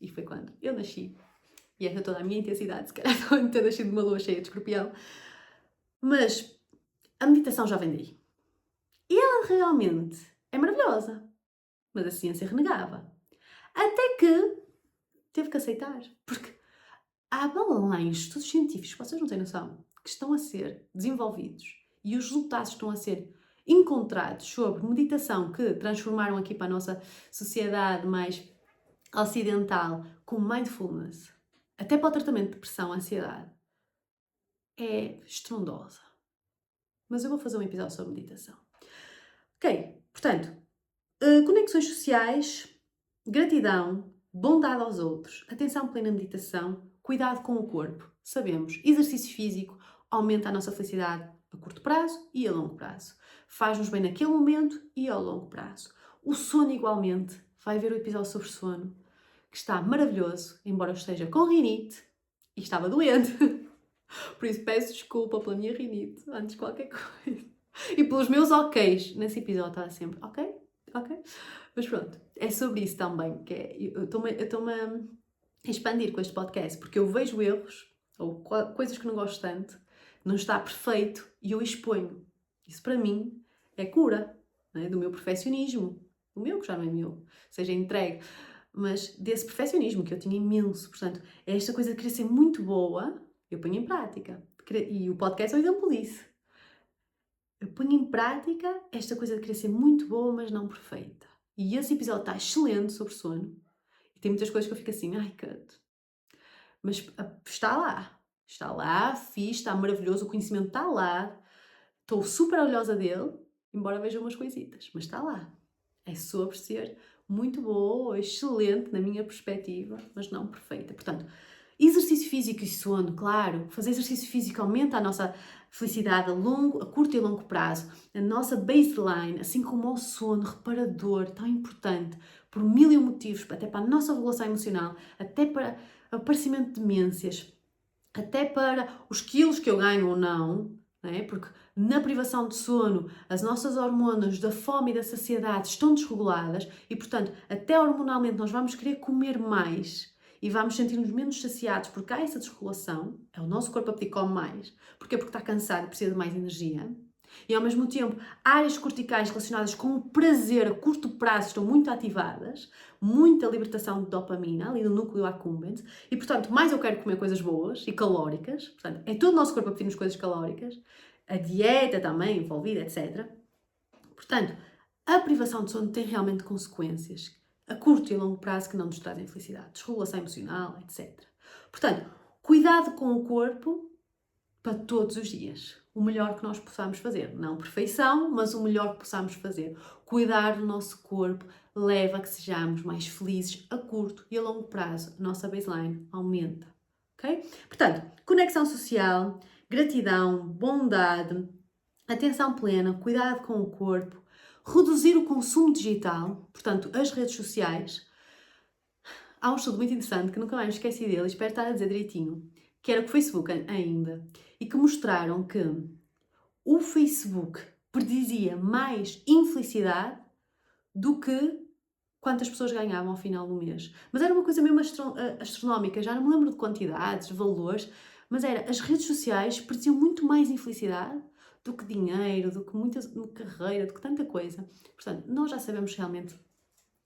e foi quando eu nasci. E essa é toda a minha intensidade, se calhar, de ter nascido numa lua cheia de Escorpião. Mas a meditação já vem daí. E ela realmente é maravilhosa. Mas a ciência renegava. Até que teve que aceitar. Porque há balões, estudos científicos, vocês não têm noção, que estão a ser desenvolvidos e os resultados estão a ser encontrados sobre meditação que transformaram aqui para a nossa sociedade mais ocidental com mindfulness, até para o tratamento de depressão, ansiedade, é estrondosa. Mas eu vou fazer um episódio sobre meditação. Ok, portanto, Conexões sociais, gratidão, bondade aos outros, atenção plena meditação, cuidado com o corpo. Sabemos, exercício físico aumenta a nossa felicidade a curto prazo e a longo prazo. Faz-nos bem naquele momento e ao longo prazo. O sono igualmente, vai ver o episódio sobre sono, que está maravilhoso, embora eu esteja com rinite e estava doente. Por isso peço desculpa pela minha rinite, antes de qualquer coisa. E pelos meus ok's. Nesse episódio estava sempre ok. Mas pronto, é sobre isso também, que é, eu estou-me a expandir com este podcast, porque eu vejo erros, ou coisas que não gosto tanto, não está perfeito, e eu exponho. Isso para mim é cura, não é? Do meu perfeccionismo. O meu, que já não é meu, seja entregue. Mas desse perfeccionismo que eu tinha imenso. Portanto, é esta coisa de querer ser muito boa, eu ponho em prática. E o podcast é um exemplo disso. Eu ponho em prática esta coisa de querer ser muito boa, mas não perfeita. E esse episódio está excelente sobre sono. E tem muitas coisas que eu fico assim, ai, canto. Mas está lá, fiz, está maravilhoso, o conhecimento está lá. Estou super orgulhosa dele, embora veja umas coisitas, mas está lá. É sobre ser muito boa, excelente na minha perspectiva, mas não perfeita. Portanto, exercício físico e sono, claro. Fazer exercício físico aumenta a nossa felicidade a curto e longo prazo. A nossa baseline, assim como o sono reparador, tão importante, por mil e um motivos, até para a nossa regulação emocional, até para o aparecimento de demências, até para os quilos que eu ganho ou não, é? Porque na privação de sono as nossas hormonas da fome e da saciedade estão desreguladas e, portanto, até hormonalmente nós vamos querer comer mais e vamos sentir-nos menos saciados porque há essa desregulação, é o nosso corpo a pedir come mais. Porquê? Porque está cansado e precisa de mais energia. E ao mesmo tempo, áreas corticais relacionadas com o prazer a curto prazo estão muito ativadas, muita libertação de dopamina ali no núcleo accumbens, e portanto, mais eu quero comer coisas boas e calóricas, portanto, é todo o nosso corpo a pedir-nos coisas calóricas, a dieta também envolvida, etc. Portanto, a privação de sono tem realmente consequências a curto e longo prazo que não nos trazem felicidade, desregulação emocional, etc. Portanto, cuidado com o corpo para todos os dias. O melhor que nós possamos fazer. Não perfeição, mas o melhor que possamos fazer. Cuidar do nosso corpo leva a que sejamos mais felizes a curto e a longo prazo. A nossa baseline aumenta. Ok? Portanto, conexão social, gratidão, bondade, atenção plena, cuidado com o corpo, reduzir o consumo digital, portanto, as redes sociais. Há um estudo muito interessante que nunca mais me esqueci dele, espero estar a dizer direitinho, que era com o Facebook ainda, e que mostraram que o Facebook predizia mais infelicidade do que quantas pessoas ganhavam ao final do mês. Mas era uma coisa mesmo astronómica, já não me lembro de quantidades, de valores, mas era, as redes sociais prediziam muito mais infelicidade do que dinheiro, do que muita carreira, do que tanta coisa. Portanto, nós já sabemos realmente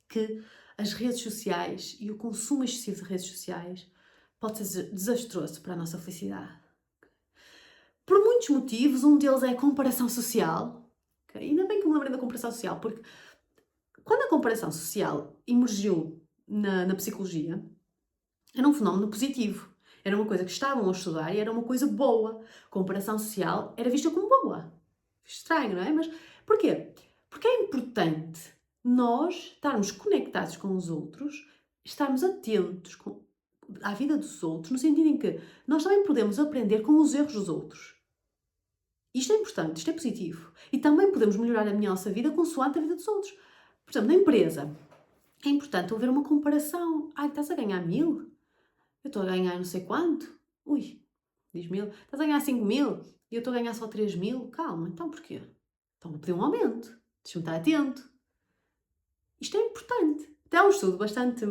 que as redes sociais e o consumo excessivo de redes sociais pode ser desastroso para a nossa felicidade. Por muitos motivos, um deles é a comparação social. Okay? Ainda bem que me lembrei da comparação social, porque quando a comparação social emergiu na psicologia, era um fenómeno positivo. Era uma coisa que estavam a estudar e era uma coisa boa. Comparação social era vista como boa. Estranho, não é? Mas porquê? Porque é importante nós estarmos conectados com os outros, estarmos atentos à vida dos outros, no sentido em que nós também podemos aprender com os erros dos outros. Isto é importante, isto é positivo. E também podemos melhorar a nossa vida consoante a vida dos outros. Por exemplo, na empresa, é importante haver uma comparação. Ai, estás a ganhar 1000? Eu estou a ganhar não sei quanto. Ui, diz 1000. Estás a ganhar 5000 e eu estou a ganhar só 3000. Calma, então porquê? Então vou pedir um aumento. Deixa-me estar atento. Isto é importante. Até há um estudo bastante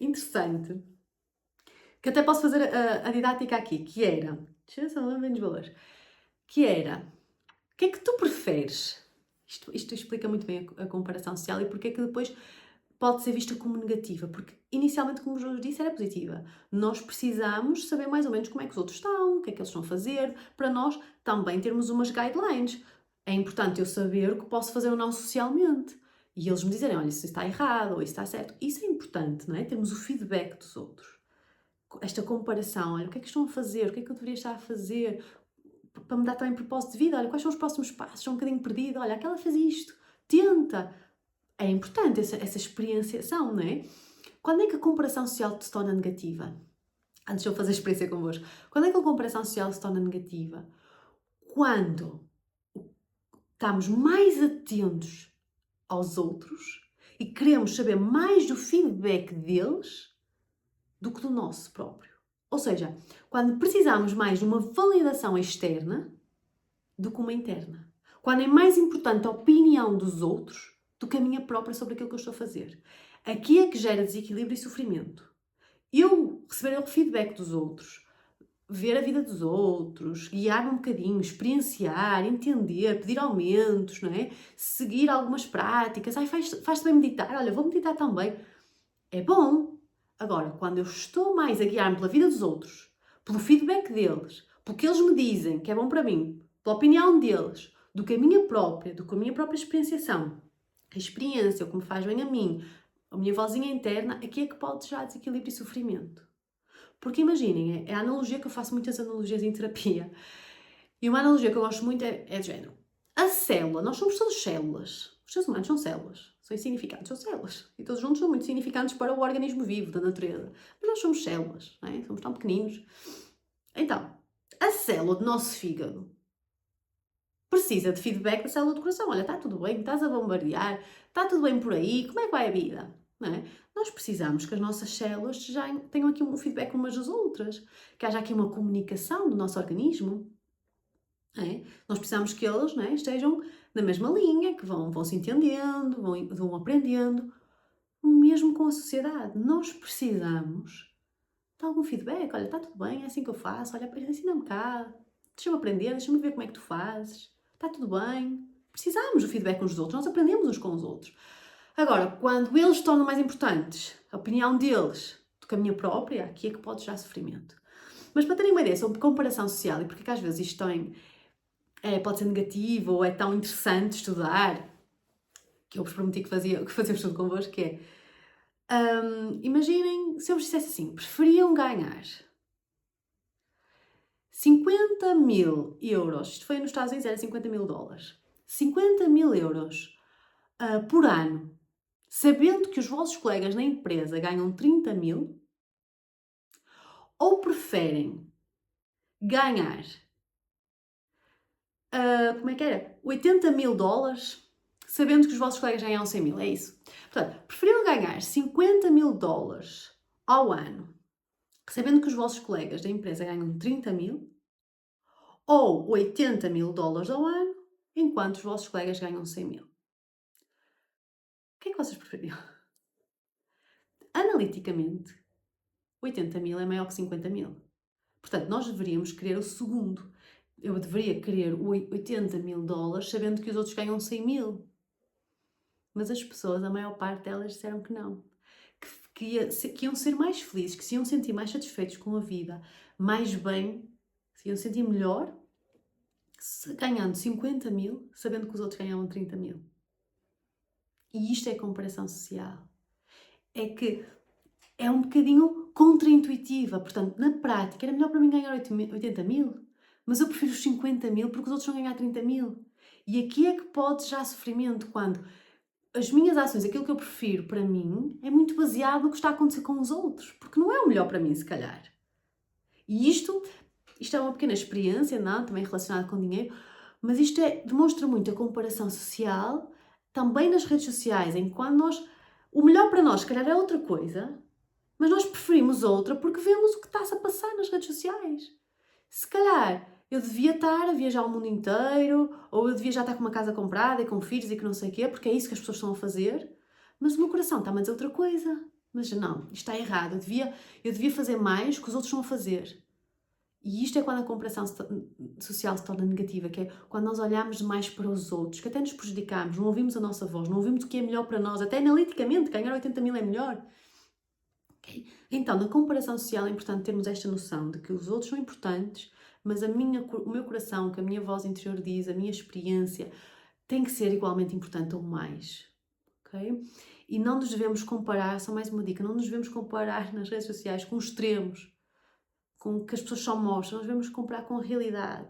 interessante que até posso fazer a didática aqui, que era... Deixa eu ver se eu não lembro dos valores. Que era... O que é que tu preferes? Isto explica muito bem a comparação social e porque é que depois pode ser vista como negativa, porque inicialmente, como eu disse, era positiva. Nós precisamos saber mais ou menos como é que os outros estão, o que é que eles estão a fazer, para nós também termos umas guidelines. É importante eu saber o que posso fazer ou não socialmente. E eles me dizerem, olha, isso está errado ou isso está certo. Isso é importante, não é? Termos o feedback dos outros. Esta comparação, olha, o que é que estão a fazer? O que é que eu deveria estar a fazer? Para me dar também propósito de vida, olha, quais são os próximos passos? Estou um bocadinho perdida, olha, aquela fez isto. Tenta! é importante essa experienciação, não é? Quando é que a comparação social se torna negativa? Antes de eu fazer a experiência convosco. Quando é que a comparação social se torna negativa? Quando estamos mais atentos aos outros e queremos saber mais do feedback deles do que do nosso próprio. Ou seja, quando precisamos mais de uma validação externa do que uma interna. Quando é mais importante a opinião dos outros do que a minha própria sobre aquilo que eu estou a fazer. Aqui é que gera desequilíbrio e sofrimento. Eu receber o feedback dos outros, ver a vida dos outros, guiar-me um bocadinho, experienciar, entender, pedir aumentos, não é? Seguir algumas práticas. Ai, faz-te bem meditar. Olha, vou meditar também. É bom. Agora, quando eu estou mais a guiar-me pela vida dos outros, pelo feedback deles, pelo que eles me dizem que é bom para mim, pela opinião deles, do que a minha própria experienciação, a experiência, o que me faz bem a mim, a minha vozinha interna, aqui é que pode gerar desequilíbrio e sofrimento. Porque imaginem, é a analogia que eu faço muitas analogias em terapia. E uma analogia que eu gosto muito é de género. A célula, nós somos todos células. Os seres humanos são células. São insignificantes, são células. E todos juntos são muito significantes para o organismo vivo da natureza. Mas nós somos células, não é? Somos tão pequeninos. Então, a célula do nosso fígado precisa de feedback da célula do coração. Olha, está tudo bem, estás a bombardear, está tudo bem por aí, como é que vai a vida? Não é? Nós precisamos que as nossas células já tenham aqui um feedback umas das outras, que haja aqui uma comunicação do nosso organismo. É? Nós precisamos que eles, não é, estejam na mesma linha, que vão se entendendo, vão aprendendo, mesmo com a sociedade. Nós precisamos de algum feedback. Olha, está tudo bem, é assim que eu faço, olha, ensina-me cá, deixa-me aprender, deixa-me ver como é que tu fazes, está tudo bem. Precisamos do feedback uns dos outros, nós aprendemos uns com os outros. Agora, quando eles se tornam mais importantes, a opinião deles, do que a minha própria, aqui é que pode gerar sofrimento. Mas para terem uma ideia sobre comparação social e porque é que às vezes isto pode ser negativo ou é tão interessante estudar, que eu vos prometi que fazia um estudo convosco, que é, imaginem se eu vos dissesse assim, preferiam ganhar 50 mil euros, isto foi nos Estados Unidos, era 50 mil dólares, 50 mil euros por ano, sabendo que os vossos colegas na empresa ganham 30 mil, ou preferem ganhar, como é que era? 80 mil dólares, sabendo que os vossos colegas ganham 100 mil, é isso. Portanto, preferiam ganhar 50 mil dólares ao ano, sabendo que os vossos colegas da empresa ganham 30 mil, ou 80 mil dólares ao ano, enquanto os vossos colegas ganham 100 mil. O que é que vocês preferiam? Analiticamente, 80 mil é maior que 50 mil. Portanto, nós deveríamos querer o segundo. Eu deveria querer 80 mil dólares, sabendo que os outros ganham 100 mil. Mas as pessoas, a maior parte delas, disseram que não. Que iam ser mais felizes, que se iam sentir mais satisfeitos com a vida, mais bem, se iam sentir melhor, ganhando 50 mil, sabendo que os outros ganhavam 30 mil. E isto é comparação social. É que é um bocadinho contraintuitiva. Portanto, na prática, era melhor para mim ganhar 80 mil, mas eu prefiro os 50 mil porque os outros vão ganhar 30 mil. E aqui é que pode já sofrimento quando as minhas ações, aquilo que eu prefiro para mim, é muito baseado no que está a acontecer com os outros, porque não é o melhor para mim, se calhar. E isto é uma pequena experiência, não? Também relacionada com dinheiro, mas isto demonstra muito a comparação social, também nas redes sociais, em que quando o melhor para nós, se calhar, é outra coisa, mas nós preferimos outra porque vemos o que está-se a passar nas redes sociais. Se calhar eu devia estar a viajar o mundo inteiro, ou eu devia já estar com uma casa comprada e com filhos e que não sei o quê, porque é isso que as pessoas estão a fazer, mas o meu coração está-me a dizer outra coisa. Mas não, isto está errado, eu devia fazer mais que os outros estão a fazer. E isto é quando a comparação social se torna negativa, que é quando nós olhamos demais para os outros, que até nos prejudicamos, não ouvimos a nossa voz, não ouvimos o que é melhor para nós, até analiticamente, ganhar 80 mil é melhor. Okay? Então, na comparação social é importante termos esta noção de que os outros são importantes, mas o meu coração, que a minha voz interior diz, a minha experiência, tem que ser igualmente importante ou mais. Okay? E não nos devemos comparar, só mais uma dica, não nos devemos comparar nas redes sociais com extremos, com o que as pessoas só mostram, nós devemos comparar com a realidade.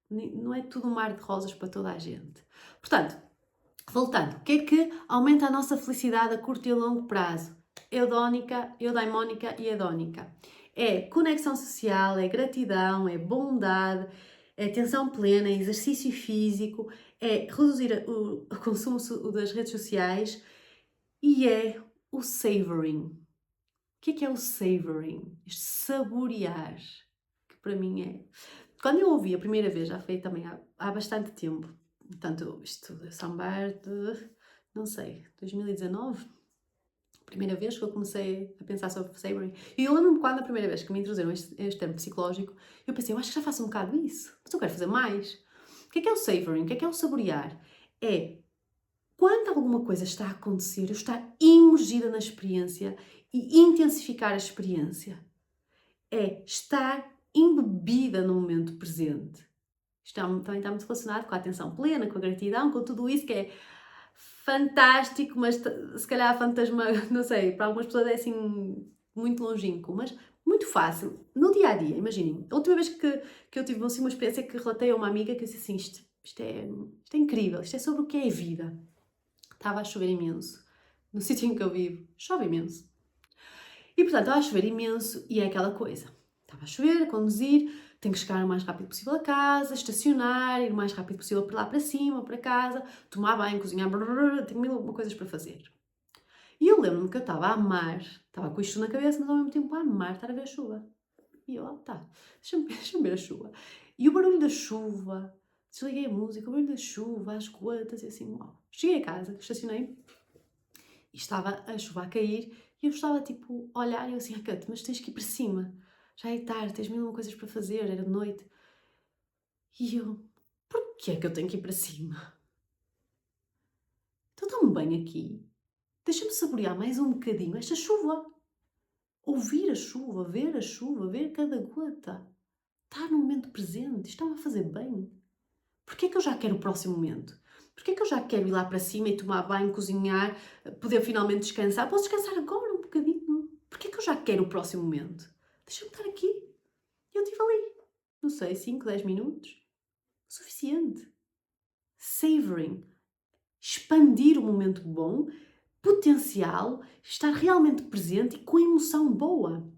Não é tudo um mar de rosas para toda a gente. Portanto, Voltando, o que é que aumenta a nossa felicidade a curto e a longo prazo? Eudaimónica e hedónica. É conexão social, é gratidão, é bondade, é atenção plena, é exercício físico, é reduzir o consumo das redes sociais e é o savoring. O que é o savoring? Este saborear, que para mim é... Quando eu ouvi a primeira vez, já foi também há bastante tempo, portanto, isto de sambar de, não sei, 2019? Primeira vez que eu comecei a pensar sobre savoring. E eu lembro-me quando a primeira vez que me introduziram este termo psicológico, eu pensei, eu acho que já faço um bocado isso, mas eu quero fazer mais. O que é o savoring? O que é o saborear? É quando alguma coisa está a acontecer, eu estar imergida na experiência e intensificar a experiência. É estar embebida no momento presente. Isto também está muito relacionado com a atenção plena, com a gratidão, com tudo isso que é fantástico, mas se calhar fantasma, não sei, para algumas pessoas é assim muito longínquo, mas muito fácil. No dia a dia, imaginem, a última vez que eu tive assim, uma experiência que relatei a uma amiga que eu disse assim: isto é incrível, isto é sobre o que é a vida. Estava a chover imenso. No sítio em que eu vivo, chove imenso. E portanto, estava a chover imenso e é aquela coisa. Estava a chover, a conduzir, tenho que chegar o mais rápido possível a casa, estacionar, ir o mais rápido possível para lá para cima, para casa, tomar banho, cozinhar, tenho mil coisas para fazer. E eu lembro-me que eu estava a amar, estava com isto na cabeça, mas ao mesmo tempo a amar estar a ver a chuva. E eu, tá, deixa-me ver a chuva. E o barulho da chuva, desliguei a música, o barulho da chuva, as gotas, e assim, uau. Cheguei a casa, estacionei, e estava a chuva a cair, e eu estava tipo a olhar, e eu assim, Cut, mas tens que ir para cima. Já é tarde, tens mil coisas para fazer, era de noite. E eu, porquê é que eu tenho que ir para cima? Estou tão bem aqui. Deixa-me saborear mais um bocadinho esta chuva. Ouvir a chuva, ver cada gota. Estar no momento presente, está-me a fazer bem. Porquê é que eu já quero o próximo momento? Porquê é que eu já quero ir lá para cima e tomar banho, cozinhar, poder finalmente descansar? Posso descansar agora um bocadinho? Porquê é que eu já quero o próximo momento? Deixa-me estar aqui. Eu estive ali, não sei, 5, 10 minutos. O suficiente. Savoring. Expandir o momento bom, potencial, estar realmente presente e com emoção boa.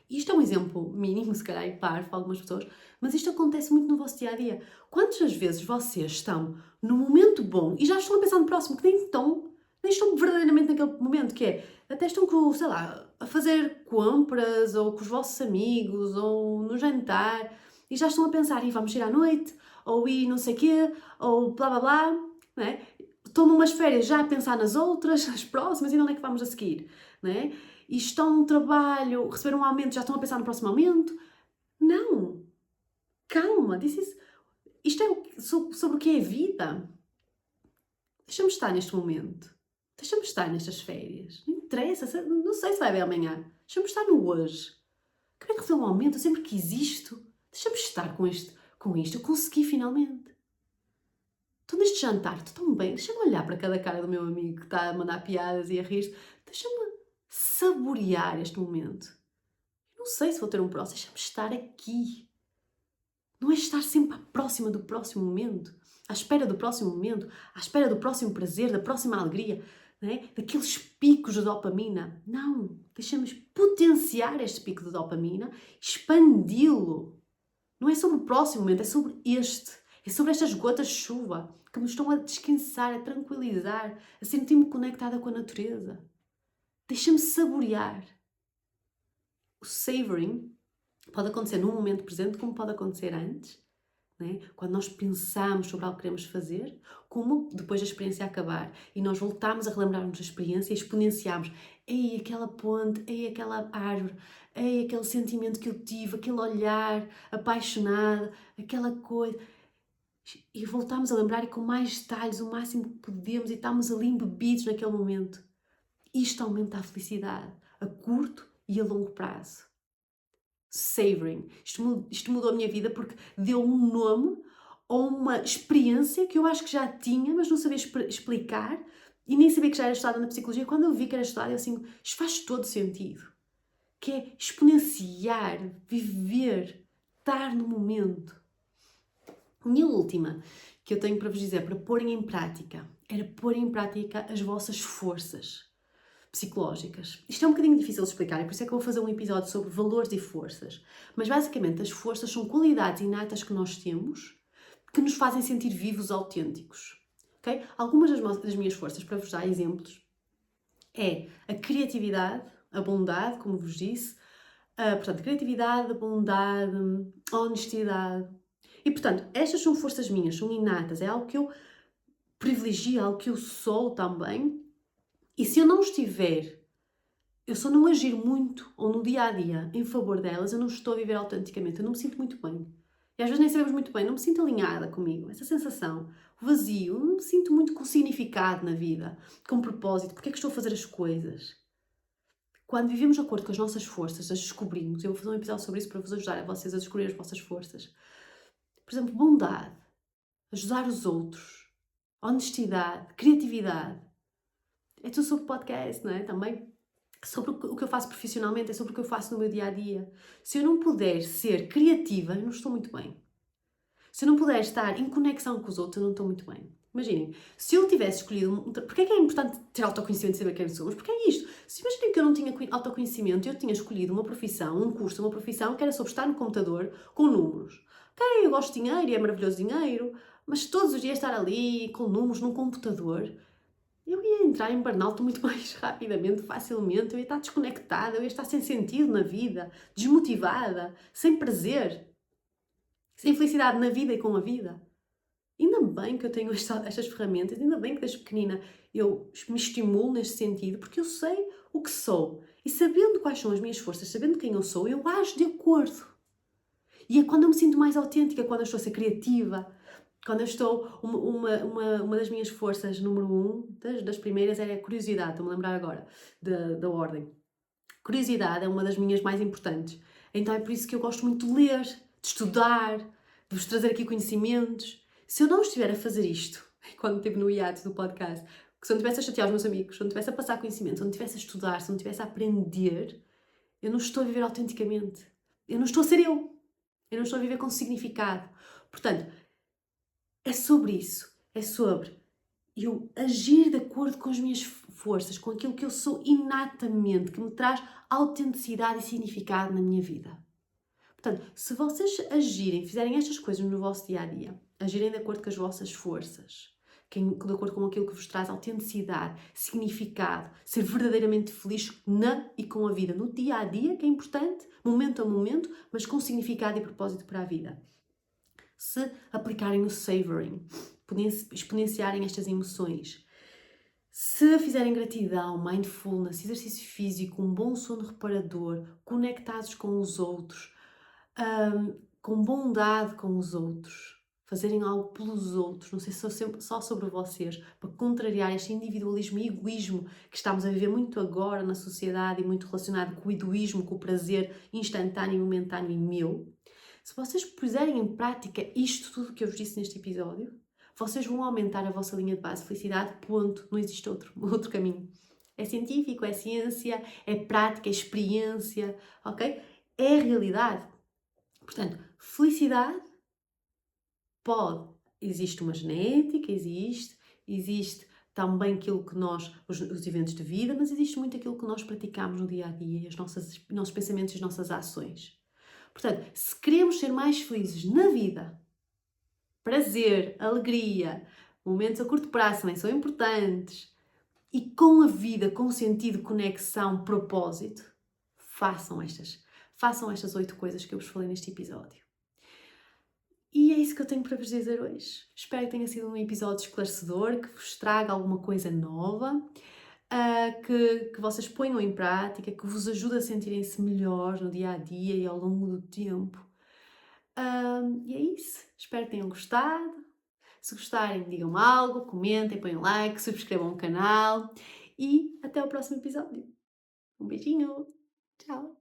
Isto é um exemplo mínimo, se calhar, e parvo para algumas pessoas, mas isto acontece muito no vosso dia-a-dia. Quantas vezes vocês estão no momento bom e já estão a pensar no próximo, que nem estão verdadeiramente naquele momento, que é, até estão com, sei lá, a fazer compras, ou com os vossos amigos, ou no jantar, e já estão a pensar, e vamos ir à noite, ou ir não sei o quê, ou blá blá blá, não é? Tomam umas férias já a pensar nas outras, as próximas, e onde é que vamos a seguir, não é? E estão no trabalho, receberam um aumento, já estão a pensar no próximo aumento. Não! Calma! Isto é sobre o que é a vida. Deixa-me estar neste momento. Deixa-me estar nestas férias. Não interessa, não sei se vai haver amanhã. Deixa-me estar no hoje. Acabei de receber um aumento, eu sempre quis isto. Deixa-me estar com isto. Eu consegui finalmente. Estou neste jantar, estou tão bem. Deixa-me olhar para cada cara do meu amigo que está a mandar piadas e a rir. Deixa-me saborear este momento. Não sei se vou ter um próximo, deixa-me estar aqui. Não é estar sempre próxima do próximo momento, à espera do próximo momento, à espera do próximo prazer, da próxima alegria, não é? Daqueles picos de dopamina. Não, deixamos potenciar este pico de dopamina, expandi-lo. Não é sobre o próximo momento, é sobre este. É sobre estas gotas de chuva que me estão a descansar, a tranquilizar, a sentir-me conectada com a natureza. Deixa-me saborear. O savoring pode acontecer num momento presente, como pode acontecer antes, né? Quando nós pensamos sobre algo que queremos fazer, como depois da experiência acabar e nós voltamos a relembrar-nos da experiência e exponenciamos. Ei, aquela ponte, ei, aquela árvore, ei, aquele sentimento que eu tive, aquele olhar apaixonado, aquela coisa. E voltamos a lembrar e com mais detalhes, o máximo que podemos, e estamos ali embebidos naquele momento. Isto aumenta a felicidade a curto e a longo prazo. Savoring. Isto mudou a minha vida porque deu um nome a uma experiência que eu acho que já tinha, mas não sabia explicar e nem sabia que já era estudada na psicologia. Quando eu vi que era estudada, eu assim, isto faz todo sentido. Que é exponenciar, viver, estar no momento. E a última que eu tenho para vos dizer, para porem em prática, era porem em prática as vossas forças psicológicas. Isto é um bocadinho difícil de explicar, e por isso é que eu vou fazer um episódio sobre valores e forças. Mas basicamente as forças são qualidades inatas que nós temos que nos fazem sentir vivos, autênticos. Okay? Algumas das minhas forças, para vos dar exemplos, é a criatividade, a bondade, como vos disse, portanto, criatividade, bondade, honestidade. E portanto, estas são forças minhas, são inatas, é algo que eu privilegio, algo que eu sou também. E se eu não estiver, eu só não agir muito ou no dia a dia em favor delas, eu não estou a viver autenticamente, eu não me sinto muito bem. E às vezes nem sabemos muito bem, não me sinto alinhada comigo. Essa sensação, o vazio, não me sinto muito com significado na vida, com propósito. Porque é que estou a fazer as coisas? Quando vivemos de acordo com as nossas forças, as descobrimos. Eu vou fazer um episódio sobre isso para vos ajudar a vocês a descobrir as vossas forças. Por exemplo, bondade, ajudar os outros, honestidade, criatividade. É tudo sobre podcast, não é? Também sobre o que eu faço profissionalmente, é sobre o que eu faço no meu dia a dia. Se eu não puder ser criativa, eu não estou muito bem. Se eu não puder estar em conexão com os outros, eu não estou muito bem. Imaginem, se eu tivesse escolhido. Porquê é que é importante ter autoconhecimento e saber quem somos? Porque é isto. Se imaginem que eu não tinha autoconhecimento, eu tinha escolhido uma profissão, um curso, uma profissão que era sobre estar no computador com números. Ok, eu gosto de dinheiro e é maravilhoso dinheiro, mas todos os dias estar ali com números num computador, eu ia entrar em burnout muito mais rapidamente, facilmente, eu ia estar desconectada, eu ia estar sem sentido na vida, desmotivada, sem prazer, sem felicidade na vida e com a vida. Ainda bem que eu tenho estas ferramentas, ainda bem que desde pequenina eu me estimulo neste sentido, porque eu sei o que sou. E sabendo quais são as minhas forças, sabendo quem eu sou, eu ajo de acordo. E é quando eu me sinto mais autêntica, quando eu estou a ser criativa, quando eu estou... Uma das minhas forças, número 1, das primeiras, é a curiosidade. Estou-me a lembrar agora da ordem. Curiosidade é uma das minhas mais importantes. Então é por isso que eu gosto muito de ler, de estudar, de vos trazer aqui conhecimentos. Se eu não estiver a fazer isto, quando estive no hiato do podcast, que se eu não estivesse a chatear os meus amigos, se eu não estivesse a passar conhecimento, se eu não estivesse a estudar, se eu não estivesse a aprender, eu não estou a viver autenticamente. Eu não estou a ser eu. Eu não estou a viver com significado. Portanto, é sobre isso. É sobre eu agir de acordo com as minhas forças, com aquilo que eu sou inatamente, que me traz autenticidade e significado na minha vida. Portanto, se vocês agirem, fizerem estas coisas no vosso dia-a-dia, agirem de acordo com as vossas forças, de acordo com aquilo que vos traz autenticidade, significado, ser verdadeiramente feliz na e com a vida, no dia-a-dia, que é importante, momento a momento, mas com significado e propósito para a vida. Se aplicarem o savoring, exponenciarem estas emoções, se fizerem gratidão, mindfulness, exercício físico, um bom sono reparador, conectados com os outros, com bondade com os outros, fazerem algo pelos outros, não sei se só sobre vocês, para contrariar este individualismo e egoísmo que estamos a viver muito agora na sociedade e muito relacionado com o egoísmo, com o prazer instantâneo, momentâneo e meu. Se vocês puserem em prática isto tudo que eu vos disse neste episódio, vocês vão aumentar a vossa linha de base de felicidade, ponto. Não existe outro caminho. É científico, é ciência, é prática, é experiência, ok? É a realidade. Portanto, felicidade pode. Existe uma genética, existe também aquilo que nós, os eventos de vida, mas existe muito aquilo que nós praticamos no dia-a-dia, os nossos pensamentos e as nossas ações. Portanto, se queremos ser mais felizes na vida, prazer, alegria, momentos a curto prazo também são importantes, e com a vida, com sentido, conexão, propósito, façam estas 8 coisas que eu vos falei neste episódio. E é isso que eu tenho para vos dizer hoje. Espero que tenha sido um episódio esclarecedor, que vos traga alguma coisa nova, que vocês ponham em prática, que vos ajude a sentirem-se melhor no dia-a-dia e ao longo do tempo. E é isso. Espero que tenham gostado. Se gostarem, digam algo, comentem, ponham like, subscrevam o canal e até o próximo episódio. Um beijinho. Tchau.